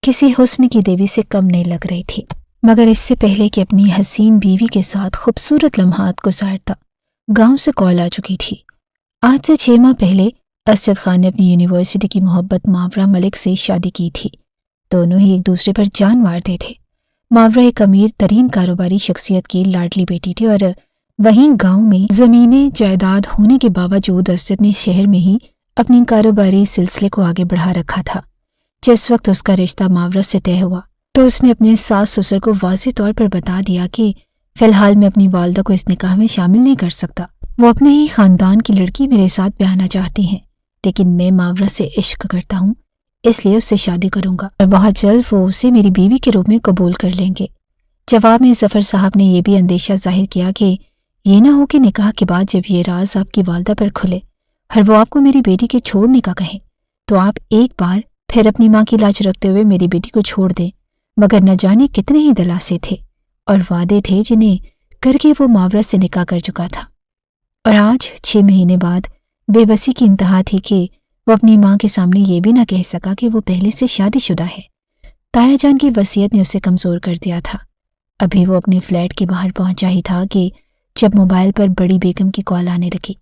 Speaker 1: किसी हुस्न की देवी से कम नहीं लग रही थी। मगर इससे पहले कि अपनी हसीन बीवी के साथ खूबसूरत लम्हात गुजारता, गांव से कॉल आ चुकी थी। आज से 6 माह पहले असजद खान ने अपनी यूनिवर्सिटी की मोहब्बत मावरा मलिक से शादी की थी। दोनों ही एक दूसरे पर जान मारते थे। मावरा एक अमीर तरीन कारोबारी शख्सियत की लाडली बेटी थी और वहीं गांव में ज़मीनें जायदाद होने के बावजूद असजद ने शहर में ही अपनी कारोबारी सिलसिले को आगे बढ़ा रखा था। जिस वक्त उसका रिश्ता मावरा से तय हुआ तो उसने अपने सास ससुर को वाज़ेह तौर पर बता दिया कि फ़िलहाल मैं अपनी वालदा को इस निकाह में शामिल नहीं कर सकता। वो अपने ही ख़ानदान की लड़की मेरे साथ ब्याहना चाहती हैं, लेकिन मैं मावरा से इश्क करता हूँ, इसलिए उससे शादी करूँगा और बहुत जल्द वो उसे मेरी बीवी के रूप में कबूल कर लेंगे। जवाब में ज़फ़र साहब ने यह भी अंदेशा जाहिर किया कि ये ना हो कि निकाह के बाद जब ये राज आपकी वालदा पर खुले और वो आपको मेरी बेटी के छोड़ने का कहें तो आप एक बार फिर अपनी माँ की लाज रखते हुए मेरी बेटी को छोड़ दें। मगर न जाने कितने ही दलासे थे और वादे थे जिन्हें करके वो मावरा से निकाह कर चुका था। और आज 6 महीने बाद बेबसी की इंतहा थी कि वो अपनी माँ के सामने ये भी ना कह सका कि वो पहले से शादीशुदा है। ताया जान की वसीयत ने उसे कमज़ोर कर दिया था। अभी वो अपने फ्लैट के बाहर पहुंचा ही था कि जब मोबाइल पर बड़ी बेगम की कॉल आने लगी।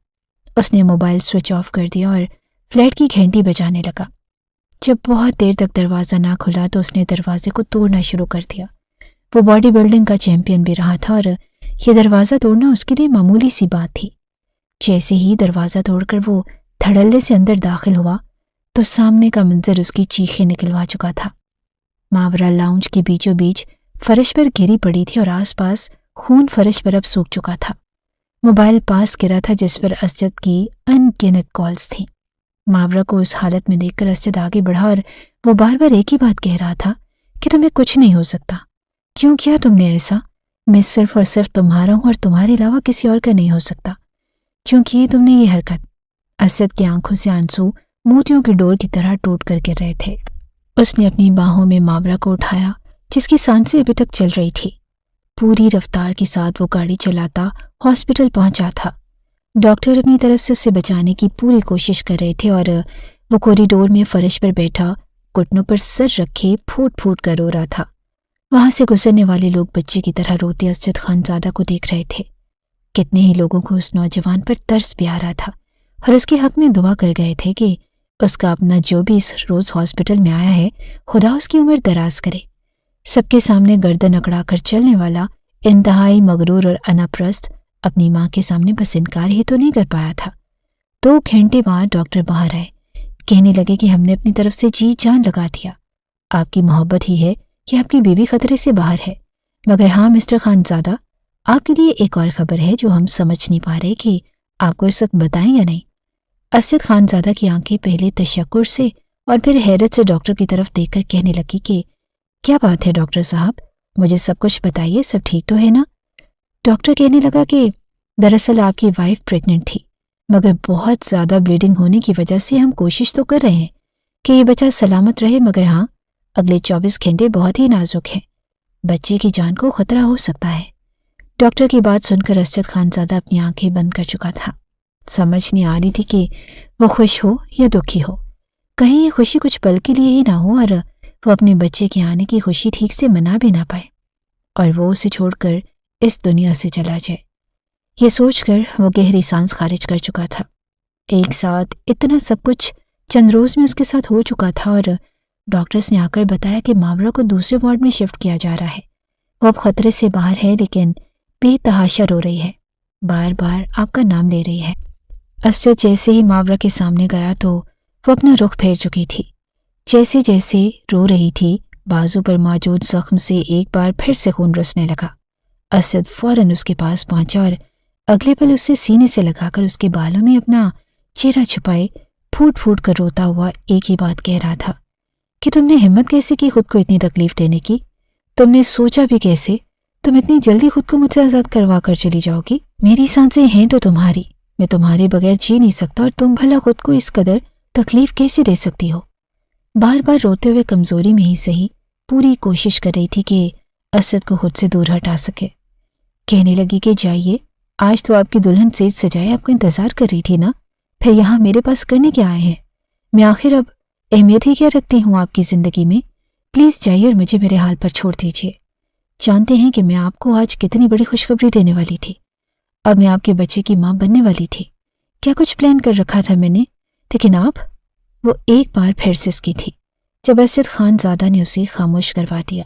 Speaker 1: उसने मोबाइल स्विच ऑफ कर दिया और फ्लैट की घंटी बजाने लगा। जब बहुत देर तक दरवाज़ा ना खुला तो उसने दरवाजे को तोड़ना शुरू कर दिया। वो बॉडी बिल्डिंग का चैंपियन भी रहा था और ये दरवाज़ा तोड़ना उसके लिए मामूली सी बात थी। जैसे ही दरवाज़ा तोड़कर वो धड़ल्ले से अंदर दाखिल हुआ तो सामने का मंजर उसकी चीखें निकलवा चुका था। मावरा लाउंज के बीचों बीच फर्श पर गिरी पड़ी थी और आसपास खून फर्श पर अब सूख चुका था। मोबाइल पास गिरा था जिस पर असजद की अनगिनत कॉल्स थीं। मावरा को उस हालत में देखकर असजद आगे बढ़ा और वो बार बार एक ही बात कह रहा था कि तुम्हें कुछ नहीं हो सकता। क्यों किया तुमने ऐसा? मैं सिर्फ और सिर्फ तुम्हारा हूं और तुम्हारे अलावा किसी और का नहीं हो सकता। क्यों की तुमने ये हरकत? असजद की आंखों से आंसू मोतियों की डोर की तरह टूट कर गिर रहे थे। उसने अपनी बाहों में मावरा को उठाया जिसकी सांसें अभी तक चल रही थी। पूरी रफ्तार के साथ वो गाड़ी चलाता हॉस्पिटल पहुंचा था। डॉक्टर अपनी तरफ से उसे बचाने की पूरी कोशिश कर रहे थे और वो कॉरिडोर में फर्श पर बैठा घुटनों पर सर रखे फूट फूट कर रो रहा था। वहां से गुजरने वाले लोग बच्चे की तरह रोते असजद खानज़ादा को देख रहे थे। कितने ही लोगों को उस नौजवान पर तरस भी आ रहा था और उसके हक में दुआ कर गए थे कि उसका अपना जो भी इस रोज़ हॉस्पिटल में आया है खुदा उसकी उम्र दराज करे। सबके सामने गर्दन अकड़ाकर चलने वाला इंतहाई मगरूर और अनाप्रस्त अपनी माँ के सामने बस इनकार ही तो नहीं कर पाया था। 2 घंटे बाद डॉक्टर बाहर आए। कहने लगे कि हमने अपनी तरफ से जी जान लगा दिया। आपकी मोहब्बत ही है कि आपकी बीवी खतरे से बाहर है। मगर हाँ मिस्टर खानज़ादा, आपके लिए एक और खबर है जो हम समझ नहीं पा रहे कि आपको इस वक्त बताएं या नहीं। असजद खानज़ादा की आंखें पहले तशक्कुर से और फिर हैरत से डॉक्टर की तरफ देखकर कहने लगी कि क्या बात है डॉक्टर साहब, मुझे सब कुछ बताइए, सब ठीक तो है ना? डॉक्टर कहने लगा कि दरअसल आपकी वाइफ प्रेग्नेंट थी, मगर बहुत ज़्यादा ब्लीडिंग होने की वजह से हम कोशिश तो कर रहे हैं कि ये बच्चा सलामत रहे, मगर हाँ अगले 24 घंटे बहुत ही नाजुक हैं। बच्चे की जान को खतरा हो सकता है। डॉक्टर की बात सुनकर असजद खानज़ादा अपनी आंखें बंद कर चुका था। समझ नहीं आ रही थी कि वो खुश हो या दुखी हो। कहीं ये खुशी कुछ पल के लिए ही ना हो और वो अपने बच्चे के आने की खुशी ठीक से मना भी ना पाए और वो उसे छोड़कर इस दुनिया से चला जाए। ये सोचकर वो गहरी सांस खारिज कर चुका था। एक साथ इतना सब कुछ चंद रोज़ में उसके साथ हो चुका था और डॉक्टर्स ने आकर बताया कि मावरा को दूसरे वार्ड में शिफ्ट किया जा रहा है। वो अब खतरे से बाहर है, लेकिन बेतहाशा रो रही है, बार बार आपका नाम ले रही है। असद जैसे ही मावरा के सामने गया तो वो अपना रुख फेर चुकी थी। जैसे जैसे रो रही थी, बाजू पर मौजूद जख्म से एक बार फिर से खून रिसने लगा। असद फौरन उसके पास पहुंचा और अगले पल उसे सीने से लगाकर उसके बालों में अपना चेहरा छुपाए फूट फूट कर रोता हुआ एक ही बात कह रहा था कि तुमने हिम्मत कैसे की खुद को इतनी तकलीफ देने की? तुमने सोचा भी कैसे तुम इतनी जल्दी खुद को मुझसे आज़ाद करवा कर चली जाओगी? मेरी सांसें हैं तो तुम्हारी, मैं तुम्हारे बगैर जी नहीं सकता, और तुम भला खुद को इस कदर तकलीफ कैसे दे सकती हो? बार बार रोते हुए कमजोरी में ही सही पूरी कोशिश कर रही थी कि असद को खुद से दूर हटा सके। कहने लगी कि जाइए, आज तो आपकी दुल्हन सेज सजाए आपका इंतजार कर रही थी ना, फिर यहाँ मेरे पास करने क्या आए हैं? मैं आखिर अब अहमियत ही क्या रखती हूँ आपकी ज़िंदगी में? प्लीज़ जाइए और मुझे मेरे हाल पर छोड़ दीजिए। जानते हैं कि मैं आपको आज कितनी बड़ी खुशखबरी देने वाली थी। अब मैं आपके बच्चे की माँ बनने वाली थी। क्या कुछ प्लान कर रखा था मैंने, लेकिन आप। वो एक बार फिर सिसकी थी जब असद खानज़ादा ने उसे खामोश करवा दिया।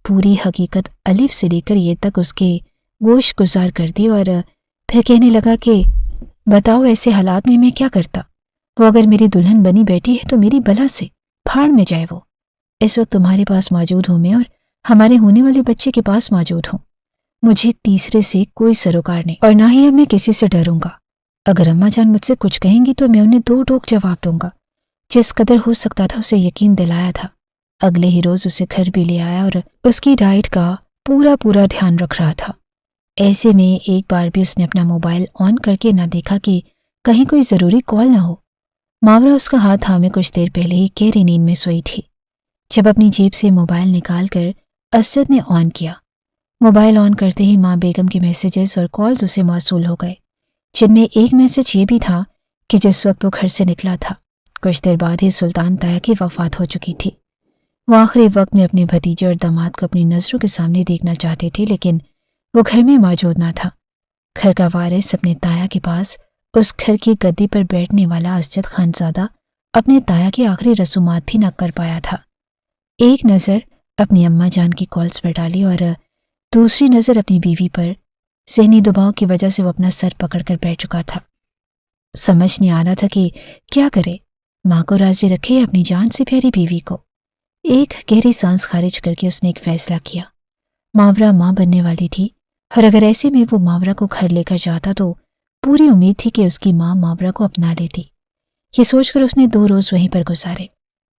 Speaker 1: पूरी हकीकत अलिफ से लेकर ये तक उसके गोश गुजार कर दी और फिर कहने लगा कि बताओ ऐसे हालात में मैं क्या करता? वो अगर मेरी दुल्हन बनी बैठी है तो मेरी बला से फाड़ में जाए वो। इस वक्त तुम्हारे पास मौजूद हूँ मैं, और हमारे होने वाले बच्चे के पास मौजूद हूँ। मुझे तीसरे से कोई सरोकार नहीं, और ना ही अब मैं किसी से डरूंगा। अगर अम्मा जान मुझसे कुछ कहेंगी तो मैं उन्हें दो टोक जवाब दूंगा। जिस कदर हो सकता था उसे यकीन दिलाया था। अगले ही रोज उसे घर भी ले आया और उसकी डाइट का पूरा पूरा ध्यान रख रहा था। ऐसे में एक बार भी उसने अपना मोबाइल ऑन करके ना देखा कि कहीं कोई ज़रूरी कॉल ना हो। मावरा उसका हाथ थामे कुछ देर पहले ही गहरी नींद में सोई थी जब अपनी जेब से मोबाइल निकालकर असद ने ऑन किया। मोबाइल ऑन करते ही माँ बेगम के मैसेजेस और कॉल्स उसे मौसूल हो गए, जिनमें एक मैसेज ये भी था कि जिस वक्त वो घर से निकला था कुछ देर बाद ही सुल्तान ताया की वफात हो चुकी थी। वो आखिरी वक्त में अपने भतीजे और दामाद को अपनी नज़रों के सामने देखना चाहते थे, लेकिन वो घर में मौजूद ना था। घर का वारिस अपने ताया के पास उस घर की गद्दी पर बैठने वाला असद खानज़ादा अपने ताया की आखिरी रसूमात भी न कर पाया था। एक नज़र अपनी अम्मा जान की कॉल्स पर डाली और दूसरी नज़र अपनी बीवी पर। ज़हनी दबाव की वजह से वो अपना सर पकड़कर बैठ चुका था। समझ नहीं आ रहा था कि क्या करे, माँ को राजी रखे या अपनी जान से प्यारी बीवी को। एक गहरी सांस खारिज करके उसने एक फैसला किया। मावरा माँ बनने वाली थी, और अगर ऐसे में वो मावरा को घर लेकर जाता तो पूरी उम्मीद थी कि उसकी माँ मावरा को अपना लेती। ये सोचकर उसने 2 रोज़ वहीं पर गुजारे।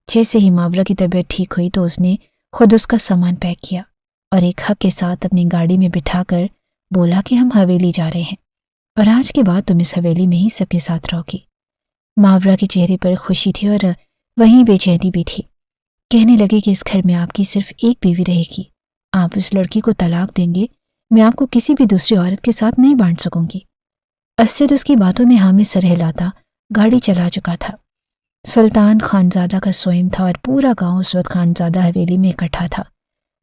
Speaker 1: जैसे ही मावरा की तबीयत ठीक हुई तो उसने खुद उसका सामान पैक किया और एक हक के साथ अपनी गाड़ी में बिठाकर बोला कि हम हवेली जा रहे हैं, और आज के बाद तुम इस हवेली में ही सबके साथ रहोगी। मावरा के चेहरे पर खुशी थी और वहीं बेचैनी भी थी। कहने लगी कि इस घर में आपकी सिर्फ एक बीवी रहेगी। आप इस लड़की को तलाक देंगे, मैं आपको किसी भी दूसरी औरत के साथ नहीं बांट सकूंगी। असद उसकी बातों में हाँ में सर हिलाता गाड़ी चला चुका था। सुल्तान खानज़ादा का स्वयं था और पूरा गांव उस वक्त खानज़ादा हवेली में इकट्ठा था।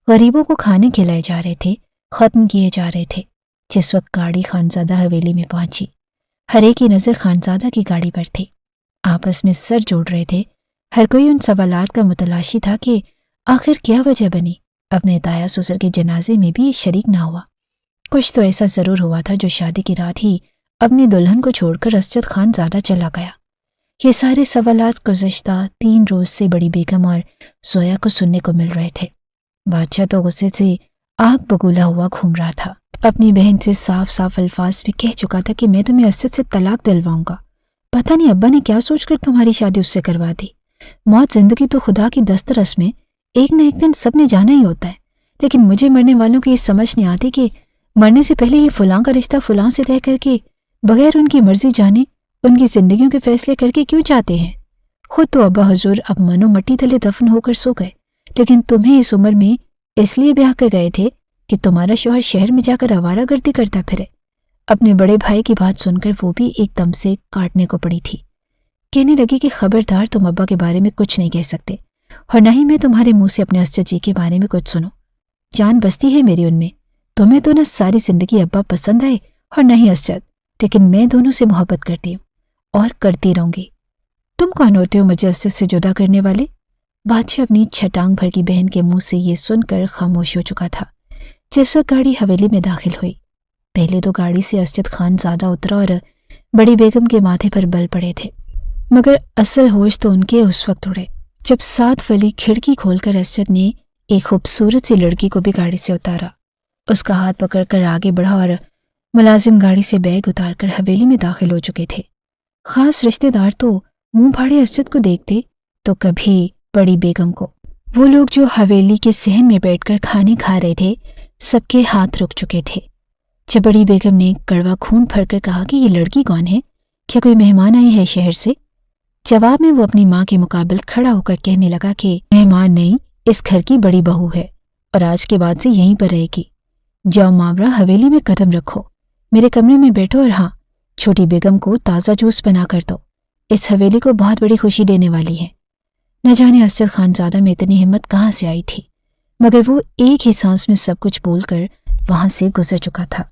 Speaker 1: गरीबों को खाने खिलाए जा रहे थे, ख़त्म किए जा रहे थे। जिस वक्त गाड़ी खानज़ादा हवेली में पहुंची, हर एक की नज़र खानज़ादा की गाड़ी पर थी। आपस में सर जोड़ रहे थे। हर कोई उन सवालात का मुतलाशी था कि आखिर क्या वजह बनी अपने ताया ससुर के जनाजे में भी शरीक ना हुआ। कुछ तो ऐसा ज़रूर हुआ था जो शादी की रात ही अपनी दुल्हन को छोड़कर असद खानज़ादा चला गया। ये सारे सवालात गुज़श्ता 3 रोज़ से बड़ी बेगम और जोया को सुनने को मिल रहे थे। बादशाह तो गुस्से से आग बगूला हुआ घूम रहा था। अपनी बहन से साफ साफ अल्फाज में कह चुका था कि मैं तुम्हें असद से तलाक दिलवाऊंगा। पता नहीं अब्बा ने क्या सोचकर तुम्हारी शादी उससे करवा दी। मौत जिंदगी तो खुदा की दस्तरस में एक न एक दिन सबने जाना ही होता है, लेकिन मुझे मरने वालों की ये समझ नहीं आती कि मरने से पहले ये फलां का रिश्ता फलां से तय करके बगैर उनकी मर्जी जाने उनकी जिंदगियों के फैसले करके क्यों चाहते हैं। खुद तो अब्बा हुजूर अब मनो मट्टी तले दफन होकर सो गए, लेकिन तुम्हें इस उम्र में इसलिए ब्याह कर गए थे कि तुम्हारा शौहर शहर में जाकर आवारागर्दी करता फिरे। अपने बड़े भाई की बात सुनकर वो भी एकदम से काटने को पड़ी थी। कहने लगी कि खबरदार, तुम अब्बा के बारे में कुछ नहीं कह सकते, और न ही मैं तुम्हारे मुंह से अपने असद जी के बारे में कुछ सुनो। जान बसती है मेरी उनमें। तुम्हें तो न सारी जिंदगी अब्बा पसंद आए और न ही असद, लेकिन मैं दोनों से मोहब्बत करती हूँ और करती रहूंगी। तुम कौन होते हो मुझे असद से जुदा करने वाले? बादशाह अपनी छटांग भर की बहन के मुंह से ये सुनकर खामोश हो चुका था। जिस वक्त गाड़ी हवेली में दाखिल हुई, पहले तो गाड़ी से असजद खान ज़्यादा उतरा और बड़ी बेगम के माथे पर बल पड़े थे, मगर असल होश तो उनके उस वक्त उड़े जब साथ वाली खिड़की खोलकर असजद ने एक खूबसूरत सी लड़की को भी गाड़ी से उतारा। उसका हाथ पकड़कर आगे बढ़ा और मुलाजिम गाड़ी से बैग उतारकर हवेली में दाखिल हो चुके थे। खास रिश्तेदार तो मुंह फाड़े असजद को देखते तो कभी बड़ी बेगम को। वो लोग जो हवेली के सहन में बैठकर खाने खा रहे थे, सबके हाथ रुक चुके थे। जब बड़ी बेगम ने कड़वा खून भरकर कहा कि ये लड़की कौन है, क्या कोई मेहमान आई है शहर से, जवाब में वो अपनी माँ के मुकाबले खड़ा होकर कहने लगा कि मेहमान नहीं, इस घर की बड़ी बहू है और आज के बाद से यहीं पर रहेगी। जाओ मावरा, हवेली में कदम रखो, मेरे कमरे में बैठो और हाँ, छोटी बेगम को ताज़ा जूस बना कर दो, इस हवेली को बहुत बड़ी खुशी देने वाली है। न जाने असजद खानज़ादा में इतनी हिम्मत कहाँ से आई थी, मगर वो एक ही सांस में सब कुछ बोलकर वहां से गुजर चुका था।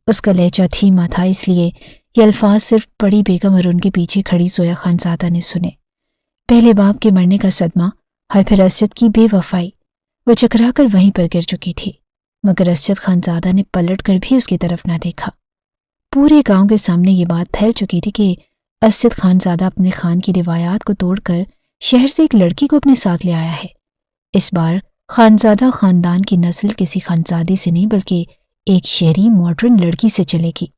Speaker 1: उसका लहजा धीमा था, इसलिए ये अल्फाज सिर्फ बड़ी बेगम और उनके पीछे खड़ी जोया खानज़ादा ने सुने। पहले बाप के मरने का सदमा और फिर असजद की बेवफाई, वो चकरा कर वहीं पर गिर चुकी थी, मगर असजद खानज़ादा ने पलट कर भी उसकी तरफ ना देखा। पूरे गांव के सामने ये बात फैल चुकी थी कि असजद खानज़ादा अपने खान की रिवायात को तोड़कर शहर से एक लड़की को अपने साथ ले आया है। इस बार खानज़ादा खानदान की नस्ल किसी खानज़ादी से नहीं बल्कि एक शहरी मॉडर्न लड़की से चलेगी।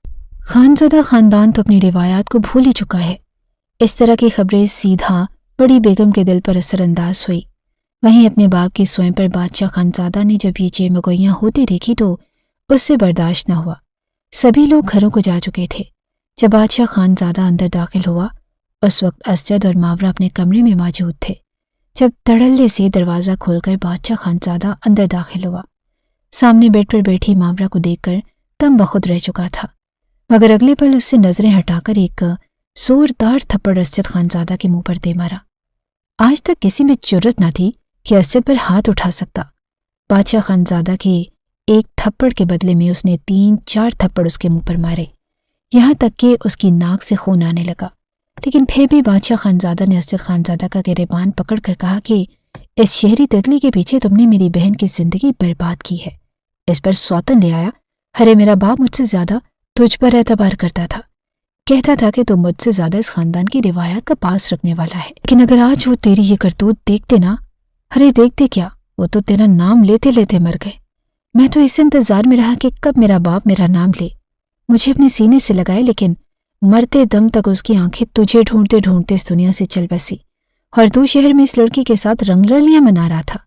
Speaker 1: खानज़ादा खानदान तो अपनी रिवायात को भूल ही चुका है। इस तरह की खबरें सीधा बड़ी बेगम के दिल पर असरअंदाज हुई। वहीं अपने बाप की स्वयं पर बादशाह खानज़ादा ने जब ये चेमगोइयाँ होती देखी तो उससे बर्दाश्त न हुआ। सभी लोग घरों को जा चुके थे। जब बादशाह खानज़ादा अंदर दाखिल हुआ, उस वक्त असजद और मावरा अपने कमरे में मौजूद थे। जब तड़ल्ले से दरवाज़ा खोलकर बादशाह खानज़ादा अंदर दाखिल हुआ, सामने बेड पर बैठी मावरा को देखकर तम बखुद रह चुका था, मगर अगले पल उससे नजरें हटाकर एक जोरदार थप्पड़ असजद खानज़ादा के मुंह पर दे मारा। आज तक किसी में जुर्रत न थी कि असजद पर हाथ उठा सकता। बादशाह खानज़ादा के एक थप्पड़ के बदले में उसने 3-4 थप्पड़ उसके मुंह पर मारे, यहाँ तक कि उसकी नाक से खून आने लगा। लेकिन फिर भी बादशाह खानज़ादा ने असजद खानज़ादा का गिरेबान पकड़कर कहा कि इस शहरी तितली के पीछे तुमने मेरी बहन की जिंदगी बर्बाद की है, इस पर सौतन ले आया। अरे मेरा बाप मुझसे ज्यादा तुझ पर एतबार करता था, कहता था कि तुम मुझसे ज्यादा इस खानदान की रिवायत का पास रखने वाला है। लेकिन अगर आज वो तेरी ये करतूत देखते ना, अरे देखते क्या, वो तो तेरा नाम लेते लेते मर गए। मैं तो इस इंतजार में रहा कि कब मेरा बाप मेरा नाम ले, मुझे अपने सीने से लगाए, लेकिन मरते दम तक उसकी आंखें तुझे ढूंढते ढूंढते इस दुनिया से चल बसी और तू शहर में इस लड़की के साथ रंगरलियां मना रहा था।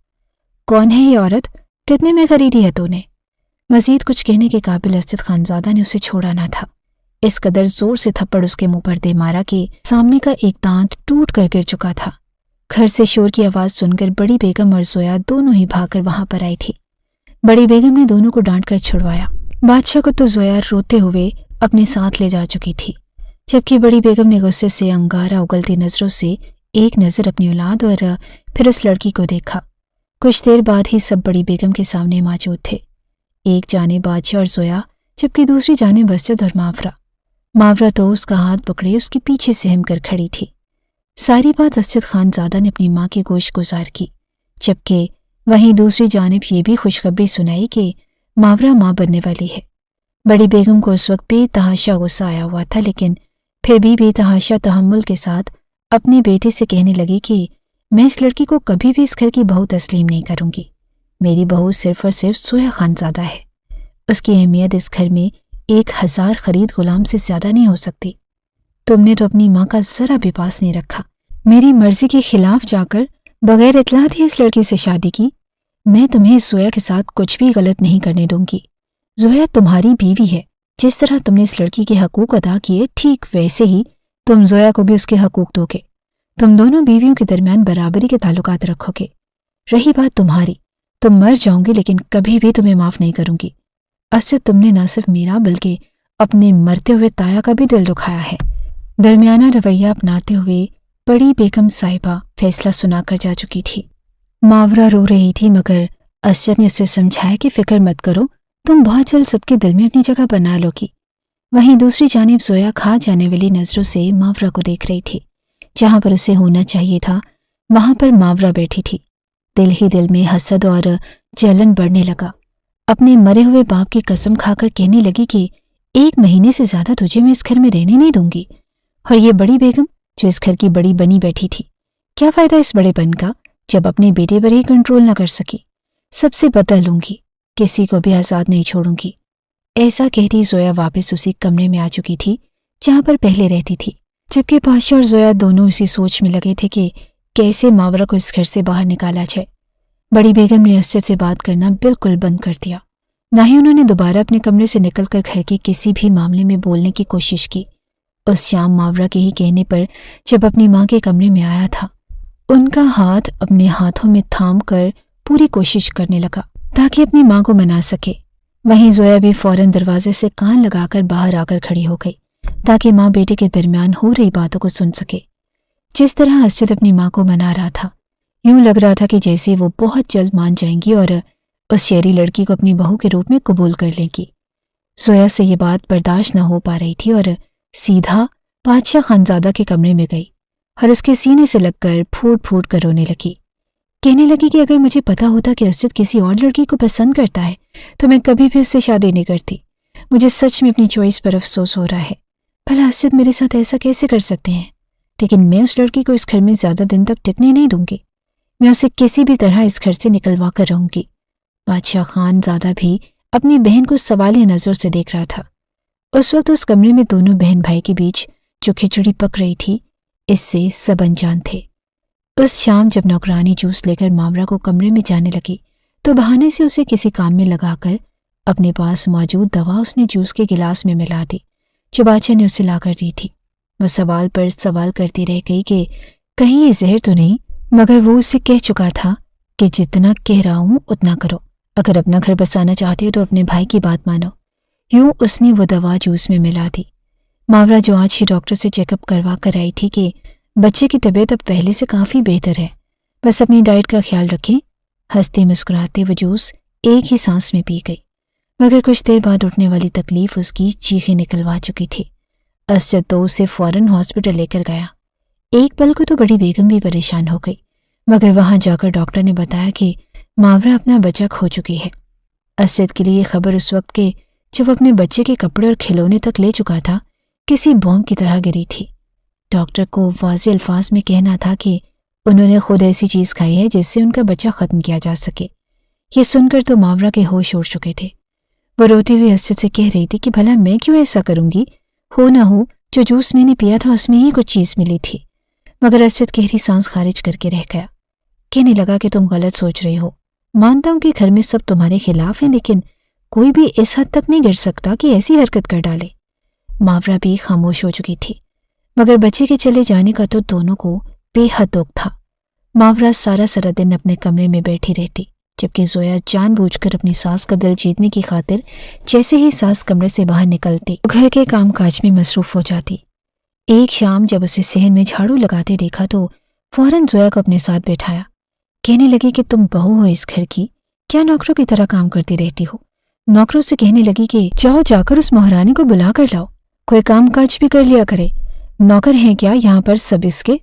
Speaker 1: कौन है ये औरत, कितने में खरीदी है तूने? मजीद कुछ कहने के काबिल असजद खानज़ादा ने उसे छोड़ा ना था। इस कदर जोर से थप्पड़ उसके मुंह पर दे मारा कि सामने का एक दांत टूट कर गिर चुका था। घर से शोर की आवाज सुनकर बड़ी बेगम और जोया दोनों ही भागकर वहां पर आई थी। बड़ी बेगम ने दोनों को डांट कर छुड़वाया। बादशाह को तो जोया रोते हुए अपने साथ ले जा चुकी थी, जबकि बड़ी बेगम ने गुस्से से अंगारा उगलती नजरों से एक नज़र अपनी औलाद और फिर उस लड़की को देखा। कुछ देर बाद ही सब बड़ी बेगम के सामने मौजूद थे। एक जाने बादशाह और जोया, जबकि दूसरी जाने असजद और मावरा। मावरा तो उसका हाथ पकड़े उसके पीछे सहम कर खड़ी थी। सारी बात असजद खानज़ादा ने अपनी माँ की गोश गुजार की, जबकि वहीं दूसरी जानिब ये भी खुशखबरी सुनाई कि मावरा माँ बनने वाली है। बड़ी बेगम को उस वक्त बेतहाशा गुस्सा आया हुआ था, लेकिन फिर भी बेतहाशा तहम्मुल के साथ अपने बेटे से कहने लगी कि मैं इस लड़की को कभी भी इस घर की बहू तस्लीम नहीं करूंगी। मेरी बहू सिर्फ और सिर्फ जोया खानज़ादा है। उसकी अहमियत इस घर में 1000 खरीद गुलाम से ज्यादा नहीं हो सकती। तुमने तो अपनी माँ का जरा भी पास नहीं रखा, मेरी मर्जी के खिलाफ जाकर बगैर इतला दिए इस लड़की से शादी की। मैं तुम्हें जोया के साथ कुछ भी गलत नहीं करने दूंगी। जोया तुम्हारी बीवी है, जिस तरह तुमने इस लड़की के हकूक अदा किए, ठीक वैसे ही तुम जोया को भी उसके हकूक दोगे। तुम दोनों बीवियों के दरमियान बराबरी के ताल्लुकात रखोगे। रही बात तुम्हारी, तुम मर जाओगे, लेकिन कभी भी तुम्हें माफ नहीं करूंगी। असजद, तुमने न सिर्फ मेरा बल्कि अपने मरते हुए ताया का भी दिल दुखाया है। दरमियाना रवैया अपनाते हुए बड़ी बेगम साहिबा फैसला सुनाकर जा चुकी थी। मावरा रो रही थी, मगर असजद ने उसे समझाया कि फिक्र मत करो, तुम बहुत जल्द सबके दिल में अपनी जगह बना लोगी। वहीं दूसरी जानिब जोया खा जाने वाली नजरों से मावरा को देख रही थी। जहां पर उसे होना चाहिए था वहां पर मावरा बैठी थी। दिल ही दिल में हसद और जलन बढ़ने लगा। अपने मरे हुए बाप की कसम खाकर कहने लगी कि 1 महीने से ज्यादा तुझे मैं इस घर में रहने नहीं दूंगी। और ये बड़ी बेगम जो इस घर की बड़ी बनी बैठी थी, क्या फायदा इस बड़ेपन का जब अपने बेटे पर ही कंट्रोल न कर सकी। सबसे बदल लूंगी, किसी को भी आजाद नहीं छोड़ूंगी। ऐसा कहती जोया वापस उसी कमरे में आ चुकी थी जहां पर पहले रहती थी, जबकि पाशा और जोया दोनों इसी सोच में लगे थे कि कैसे मावरा को इस घर से बाहर निकाला जाए। बड़ी बेगम ने असद से बात करना बिल्कुल बंद कर दिया। ना ही उन्होंने दोबारा अपने कमरे से निकलकर घर के किसी भी मामले में बोलने की कोशिश की। उस शाम मावरा के ही कहने पर जब अपनी माँ के कमरे में आया था, उनका हाथ अपने हाथों में थाम कर पूरी कोशिश करने लगा ताकि अपनी माँ को मना सके। वहीं जोया भी फौरन दरवाजे से कान लगाकर बाहर आकर खड़ी हो गई ताकि माँ बेटे के दरमियान हो रही बातों को सुन सके। जिस तरह असद अपनी माँ को मना रहा था, यूं लग रहा था कि जैसे वो बहुत जल्द मान जाएंगी और उस शहरी लड़की को अपनी बहू के रूप में कबूल कर लेंगी। जोया से ये बात बर्दाश्त न हो पा रही थी और सीधा बादशाह खानजादा के कमरे में गई और उसके सीने से लगकर फूट फूट कर रोने लगी। कहने लगी कि अगर मुझे पता होता कि असद किसी और लड़की को पसंद करता है तो मैं कभी भी उससे शादी नहीं करती। मुझे सच में अपनी चॉइस पर अफसोस हो रहा है। भला असद मेरे साथ ऐसा कैसे कर सकते हैं? लेकिन मैं उस लड़की को इस घर में ज्यादा दिन तक टिकने नहीं दूंगी। मैं उसे किसी भी तरह इस घर से निकलवा कर रहूंगी। बादशाह खानजादा भी अपनी बहन को सवालिया नजरों से देख रहा था। उस वक्त उस कमरे में दोनों बहन भाई के बीच जो खिचड़ी पक रही थी, इससे सब अनजान थे। उस शाम जब नौकरानी जूस लेकर मावरा को कमरे में जाने लगी तो बहाने से उसे किसी काम में लगाकर अपने पास मौजूद दवा उसने जूस के गिलास में मिला दी जो बादशाह ने उसे लाकर दी थी। वो सवाल पर सवाल करती रह गई कि कहीं ये जहर तो नहीं, मगर वो उससे कह चुका था कि जितना कह रहा हूं उतना करो। अगर अपना घर बसाना चाहते हो तो अपने भाई की बात मानो। यूं उसने वो दवा जूस में मिला दी। मावरा जो आज ही डॉक्टर से चेकअप करवा कर आई थी कि बच्चे की तबीयत अब पहले से काफ़ी बेहतर है, बस अपनी डाइट का ख्याल रखें, हंसते मुस्कुराते वो जूस एक ही सांस में पी गई। मगर कुछ देर बाद उठने वाली तकलीफ उसकी चीखें निकलवा चुकी थी। असद तो उसे फौरन हॉस्पिटल लेकर गया। एक पल को तो बड़ी बेगम भी परेशान हो गई, मगर वहां जाकर डॉक्टर ने बताया कि मावरा अपना बच्चा खो चुकी है। असद के लिए खबर उस वक्त के जब अपने बच्चे के कपड़े और खिलौने तक ले चुका था किसी बॉम्ब की तरह गिरी थी। डॉक्टर को वाज़े अल्फाज में कहना था कि उन्होंने खुद ऐसी चीज़ खाई है जिससे उनका बच्चा ख़त्म किया जा सके। ये सुनकर तो मावरा के होश उड़ चुके थे। वो रोती हुई असद से कह रही थी कि भला मैं क्यों ऐसा करूंगी, हो ना हो जो जूस मैंने पिया था उसमें ही कुछ चीज़ मिली थी। मगर असद गहरी सांस खारिज करके रह गया। कहने लगा कि तुम गलत सोच रही हो। मानता हूं कि घर में सब तुम्हारे खिलाफ हैं, लेकिन कोई भी इस हद तक नहीं गिर सकता कि ऐसी हरकत कर डाले। मावरा भी खामोश हो चुकी थी, मगर बच्चे के चले जाने का तो दोनों को बेहद दुख था। मावरा सारा सारा दिन अपने कमरे में बैठी रहती, जबकि जोया जानबूझकर अपनी सास का दिल जीतने की खातिर जैसे ही सास कमरे से बाहर निकलती घर के कामकाज में मसरूफ हो जाती। एक शाम जब उसे सहन में झाड़ू लगाते देखा तो फौरन जोया को अपने साथ बैठाया। कहने लगी कि तुम बहू हो इस घर की, क्या नौकरों की तरह काम करती रहती हो। नौकरों से कहने लगी कि जाओ जाकर उस महारानी को बुला कर लाओ, कोई काम काज भी कर लिया करे। नौकर हैं क्या यहाँ पर सब इसके।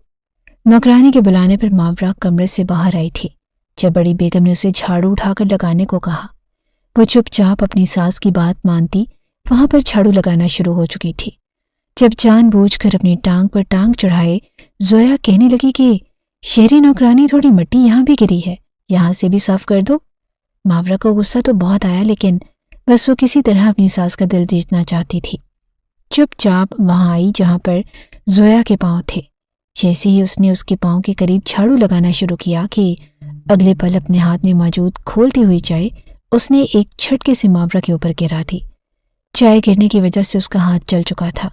Speaker 1: नौकरानी के बुलाने पर मावरा कमरे से बाहर आई थी। जब बड़ी बेगम ने उसे झाड़ू उठाकर लगाने को कहा, वो चुपचाप अपनी सास की बात मानती वहां पर झाड़ू लगाना शुरू हो चुकी थी। जब जानबूझकर अपनी टांग पर टांग चढ़ाए जोया कहने लगी कि शहरी नौकरानी थोड़ी मिट्टी यहाँ भी गिरी है, यहाँ से भी साफ कर दो। मावरा को गुस्सा तो बहुत आया, लेकिन बस वो किसी तरह अपनी सास का दिल जीतना चाहती थी। चुपचाप वहां आई जहां पर जोया के पांव थे। जैसे ही उसने उसके पांव के करीब झाड़ू लगाना शुरू किया कि अगले पल अपने हाथ में मौजूद खोलती हुई चाय उसने एक झटके से मावरा के ऊपर गिरा दी। चाय गिरने की वजह से उसका हाथ जल चुका था।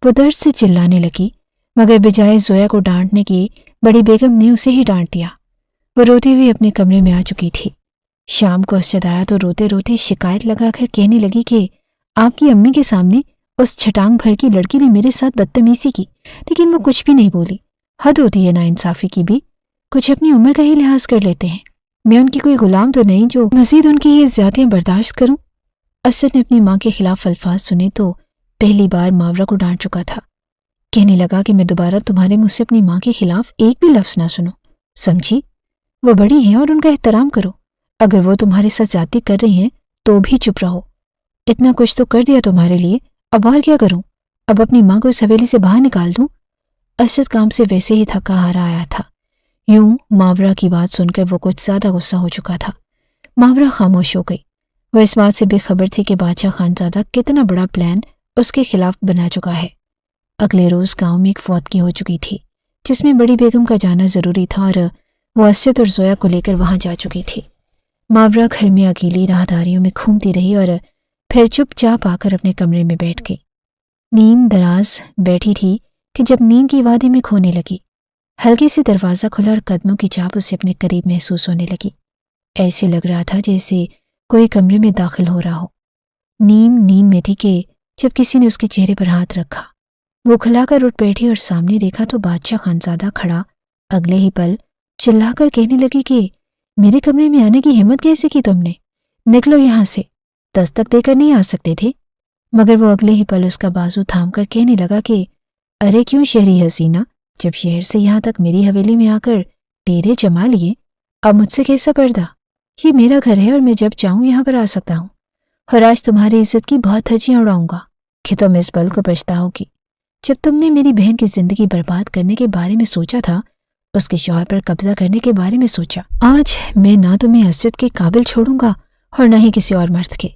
Speaker 1: वो दर्द से चिल्लाने लगी, मगर बजाय जोया को डांटने की बड़ी बेगम ने उसे ही डांट दिया। वो रोती हुई अपने कमरे में आ चुकी थी। शाम को असद आया तो रोते रोते शिकायत लगाकर कहने लगी कि आपकी अम्मी के सामने उस छटांग भर की लड़की ने मेरे साथ बदतमीजी की, लेकिन वो कुछ भी नहीं बोली। हद होती है नाइंसाफी की भी, कुछ अपनी उम्र का ही लिहाज कर लेते हैं। मैं उनकी कोई गुलाम तो नहीं जो मजीद उनकी ये ज़्यादतियां बर्दाश्त करूं। असद ने अपनी माँ के खिलाफ अल्फाज सुने तो पहली बार मावरा को डांट चुका था। कहने लगा कि मैं दोबारा तुम्हारे मुंह से अपनी माँ के खिलाफ एक भी लफ्ज़ ना सुनूं। समझी? वो बड़ी हैं और उनका एहतराम करो। अगर वो तुम्हारे साथ ज्यादती कर रही हैं तो भी चुप रहो। इतना कुछ तो कर दिया तुम्हारे लिए, अब और क्या करूं? अब अपनी माँ को इस हवेली से बाहर निकाल दूं? असद काम से वैसे ही थका हारा आया था। यूं मावरा की बात सुनकर वो कुछ ज्यादा गुस्सा हो चुका था। मावरा खामोश हो गई। वो इस बात से बेखबर थी कि बादशाह खानजादा कितना बड़ा प्लान उसके खिलाफ बना चुका है। अगले रोज गांव में एक फौतगी हो चुकी थी जिसमें बड़ी बेगम का जाना जरूरी था और वो असद और जोया को लेकर वहां जा चुकी थी। मावरा घर में अकेली राहदारियों में घूमती रही और फिर चुपचाप आकर अपने कमरे में बैठ गई। नीम दराज बैठी थी कि जब नींद की वादी में खोने लगी। हल्के से दरवाज़ा खुला और कदमों की चाप उसे अपने करीब महसूस होने लगी। ऐसे लग रहा था जैसे कोई कमरे में दाखिल हो रहा हो। नीम नींद में थी कि जब किसी ने उसके चेहरे पर हाथ रखा। वो खिलाकर उठ बैठी और सामने देखा तो बादशाह खानजादा खड़ा। अगले ही पल चिल्लाकर कहने लगी कि मेरे कमरे में आने की हिम्मत कैसे की तुमने? निकलो यहाँ से, दस्तक देकर नहीं आ सकते थे। मगर वो अगले ही पल उसका बाजू थामकर कहने लगा कि अरे क्यों शहरी हसीना, जब शहर से यहाँ तक मेरी हवेली में आकर डेरे जमा लिए, अब मुझसे कैसा पर्दा? ये मेरा घर है और मैं जब चाहूँ यहाँ पर आ सकता हूँ। और आज तुम्हारी इज्जत की बहुत धज्जियां उड़ाऊंगा कि तुम इस पल को पछताओगी जब तुमने मेरी बहन की जिंदगी बर्बाद करने के बारे में सोचा था, उसके शौहर पर कब्जा करने के बारे में सोचा। आज मैं ना तुम्हें असद के काबिल छोड़ूंगा और न ही किसी और मर्द के।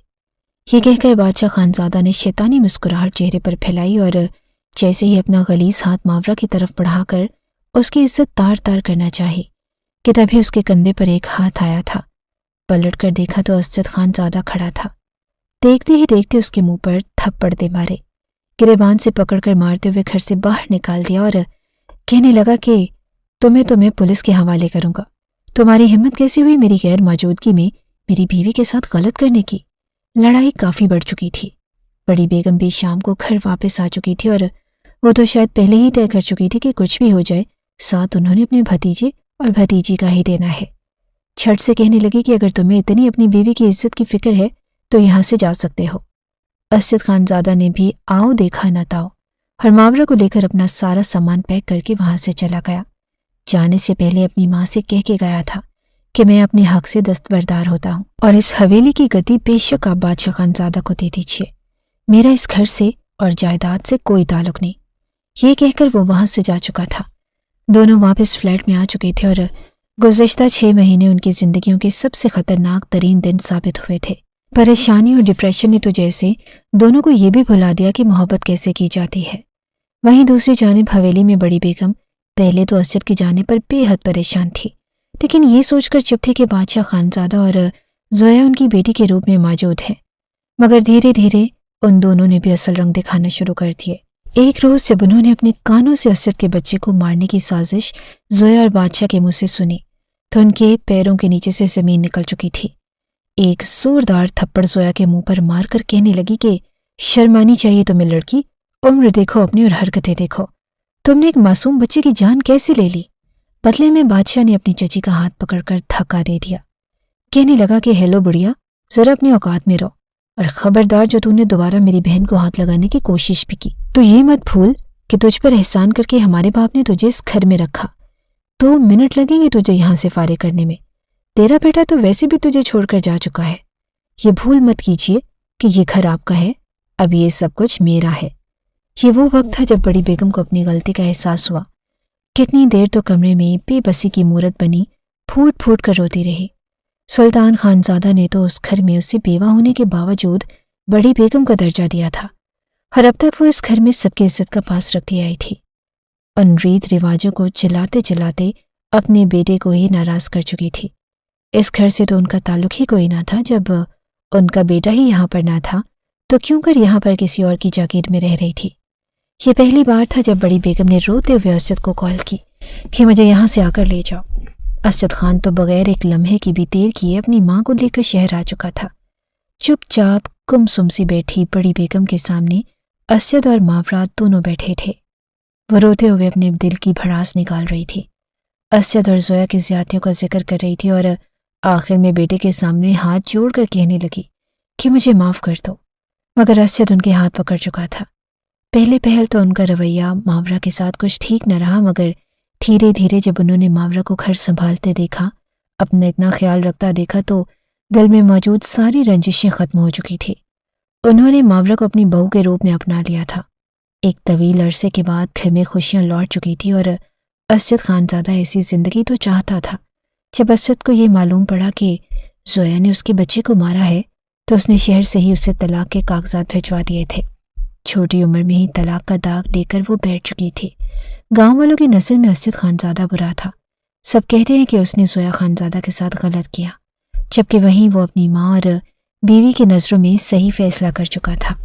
Speaker 1: ये कहकर बादशाह खानजादा ने शैतानी मुस्कुराहट चेहरे पर फैलाई और जैसे ही अपना गलीज हाथ मावरा की तरफ बढ़ाकर उसकी इज्जत तार तार करना चाही कि तभी उसके कंधे पर एक हाथ आया था। पलट कर देखा तो असद खानजादा खड़ा था। देखते ही देखते उसके मुंह पर थप्पड़ दे मारे। गिरेबान से पकड़कर मारते हुए घर से बाहर निकाल दिया और कहने लगा कि तुम्हें पुलिस के हवाले करूंगा। तुम्हारी हिम्मत कैसी हुई मेरी गैर मौजूदगी में मेरी बीवी के साथ गलत करने की? लड़ाई काफी बढ़ चुकी थी। बड़ी बेगम भी शाम को घर वापस आ चुकी थी और वो तो शायद पहले ही तय कर चुकी थी कि कुछ भी हो जाए साथ उन्होंने अपने भतीजे और भतीजी का ही देना है। झट से कहने लगी कि अगर तुम्हें इतनी अपनी बीवी की इज्जत की फिक्र है तो यहाँ से जा सकते हो। असद खानजादा ने भी आओ देखा न ताओ और मावरा को लेकर अपना सारा सामान पैक करके वहां से चला गया। जाने से पहले अपनी माँ से कह के गया था कि मैं अपने हक से दस्तबरदार होता हूँ और इस हवेली की गति बेशक आप बादशाह खानजादा को दे दीजिए। मेरा इस घर से और जायदाद से कोई ताल्लुक नहीं। ये कहकर वो वहां से जा चुका था। दोनों वापस फ्लैट में आ चुके थे और गुज़िश्ता 6 महीने उनकी जिंदगियों के सबसे खतरनाक तरीन दिन साबित हुए थे। परेशानी और डिप्रेशन ने तो जैसे दोनों को ये भी भुला दिया कि मोहब्बत कैसे की जाती है। वहीं दूसरी जानिब हवेली में बड़ी बेगम पहले तो असद के जाने पर बेहद परेशान थी, लेकिन ये सोचकर चुप थी कि बादशाह खानजादा और जोया उनकी बेटी के रूप में मौजूद है। मगर धीरे धीरे उन दोनों ने भी असल रंग दिखाना शुरू कर दिए। एक रोज जब उन्होंने अपने कानों से असद के बच्चे को मारने की साजिश जोया और बादशाह के मुंह से सुनी तो उनके पैरों के नीचे से जमीन निकल चुकी थी। एक जोरदार थप्पड़ जोया के मुंह पर मारकर कहने लगी कि शर्मानी चाहिए तुम्हें लड़की, उम्र देखो अपनी और हरकतें देखो। तुमने एक मासूम बच्चे की जान कैसे ले ली? बदले में बादशाह ने अपनी चची का हाथ पकड़कर धक्का दे दिया। कहने लगा कि हेलो बुढ़िया, जरा अपनी औकात में रहो और खबरदार जो तूने दोबारा मेरी बहन को हाथ लगाने की कोशिश भी की तो ये मत भूल कि तुझ पर एहसान करके हमारे बाप ने तुझे इस घर में रखा। 2 मिनट लगेंगे तुझे यहाँ से फारिग करने में। तेरा बेटा तो वैसे भी तुझे छोड़कर जा चुका है। ये भूल मत कीजिए कि ये घर आपका है, अब ये सब कुछ मेरा है। ये वो वक्त था जब बड़ी बेगम को अपनी गलती का एहसास हुआ। कितनी देर तो कमरे में बेबसी की मूरत बनी फूट फूट कर रोती रही। सुल्तान खानजादा ने तो उस घर में उससे बेवा होने के बावजूद बड़ी बेगम का दर्जा दिया था और अब तक वो इस घर में सबकी इज्जत का पास रखती आई थी। उन रीत रिवाजों को चलाते चलाते अपने बेटे को ही नाराज कर चुकी थी। इस घर से तो उनका ताल्लुक ही कोई ना था। जब उनका बेटा ही यहाँ पर ना था तो क्यों कर यहाँ पर किसी और की जागीर में रह रही थी। ये पहली बार था जब बड़ी बेगम ने रोते हुए असद को कॉल की कि मुझे यहाँ से आकर ले जाओ। असद खान तो बगैर एक लम्हे की भी देर किए अपनी माँ को लेकर शहर आ चुका था। चुपचाप गुमसुम सी बैठी बड़ी बेगम के सामने असद और मावरा दोनों बैठे थे। वो रोते हुए अपने दिल की भड़ास निकाल रही थी। असद और जोया की ज्यादतियों का जिक्र कर रही थी और आखिर में बेटे के सामने हाथ जोड़कर कहने लगी कि मुझे माफ कर दो। मगर असद उनके हाथ पकड़ चुका था। पहले पहल तो उनका रवैया मावरा के साथ कुछ ठीक न रहा, मगर دھیرے دھیرے جب انہوں نے ماورا کو گھر سنبھالتے دیکھا، اپنا اتنا خیال رکھتا دیکھا تو دل میں موجود ساری رنجشیں ختم ہو چکی تھی۔ انہوں نے ماورا کو اپنی بہو کے روپ میں اپنا لیا تھا۔ ایک طویل عرصے کے بعد گھر میں خوشیاں لوٹ چکی تھی اور اسد خانزادہ ایسی زندگی تو چاہتا تھا۔ جب اسد کو یہ معلوم پڑا کہ زویا نے اس کے بچے کو مارا ہے تو اس نے شہر سے ہی اسے طلاق کے کاغذات بھجوا دیے تھے۔ چھوٹی عمر میں ہی طلاق کا داغ لے کر وہ بیٹھ چکی تھی۔ گاؤں والوں کی نظر میں اسد خانزادہ برا تھا۔ سب کہتے ہیں کہ اس نے زویا خانزادہ کے ساتھ غلط کیا، جبکہ وہیں وہ اپنی ماں اور بیوی کی نظروں میں صحیح فیصلہ کر چکا تھا۔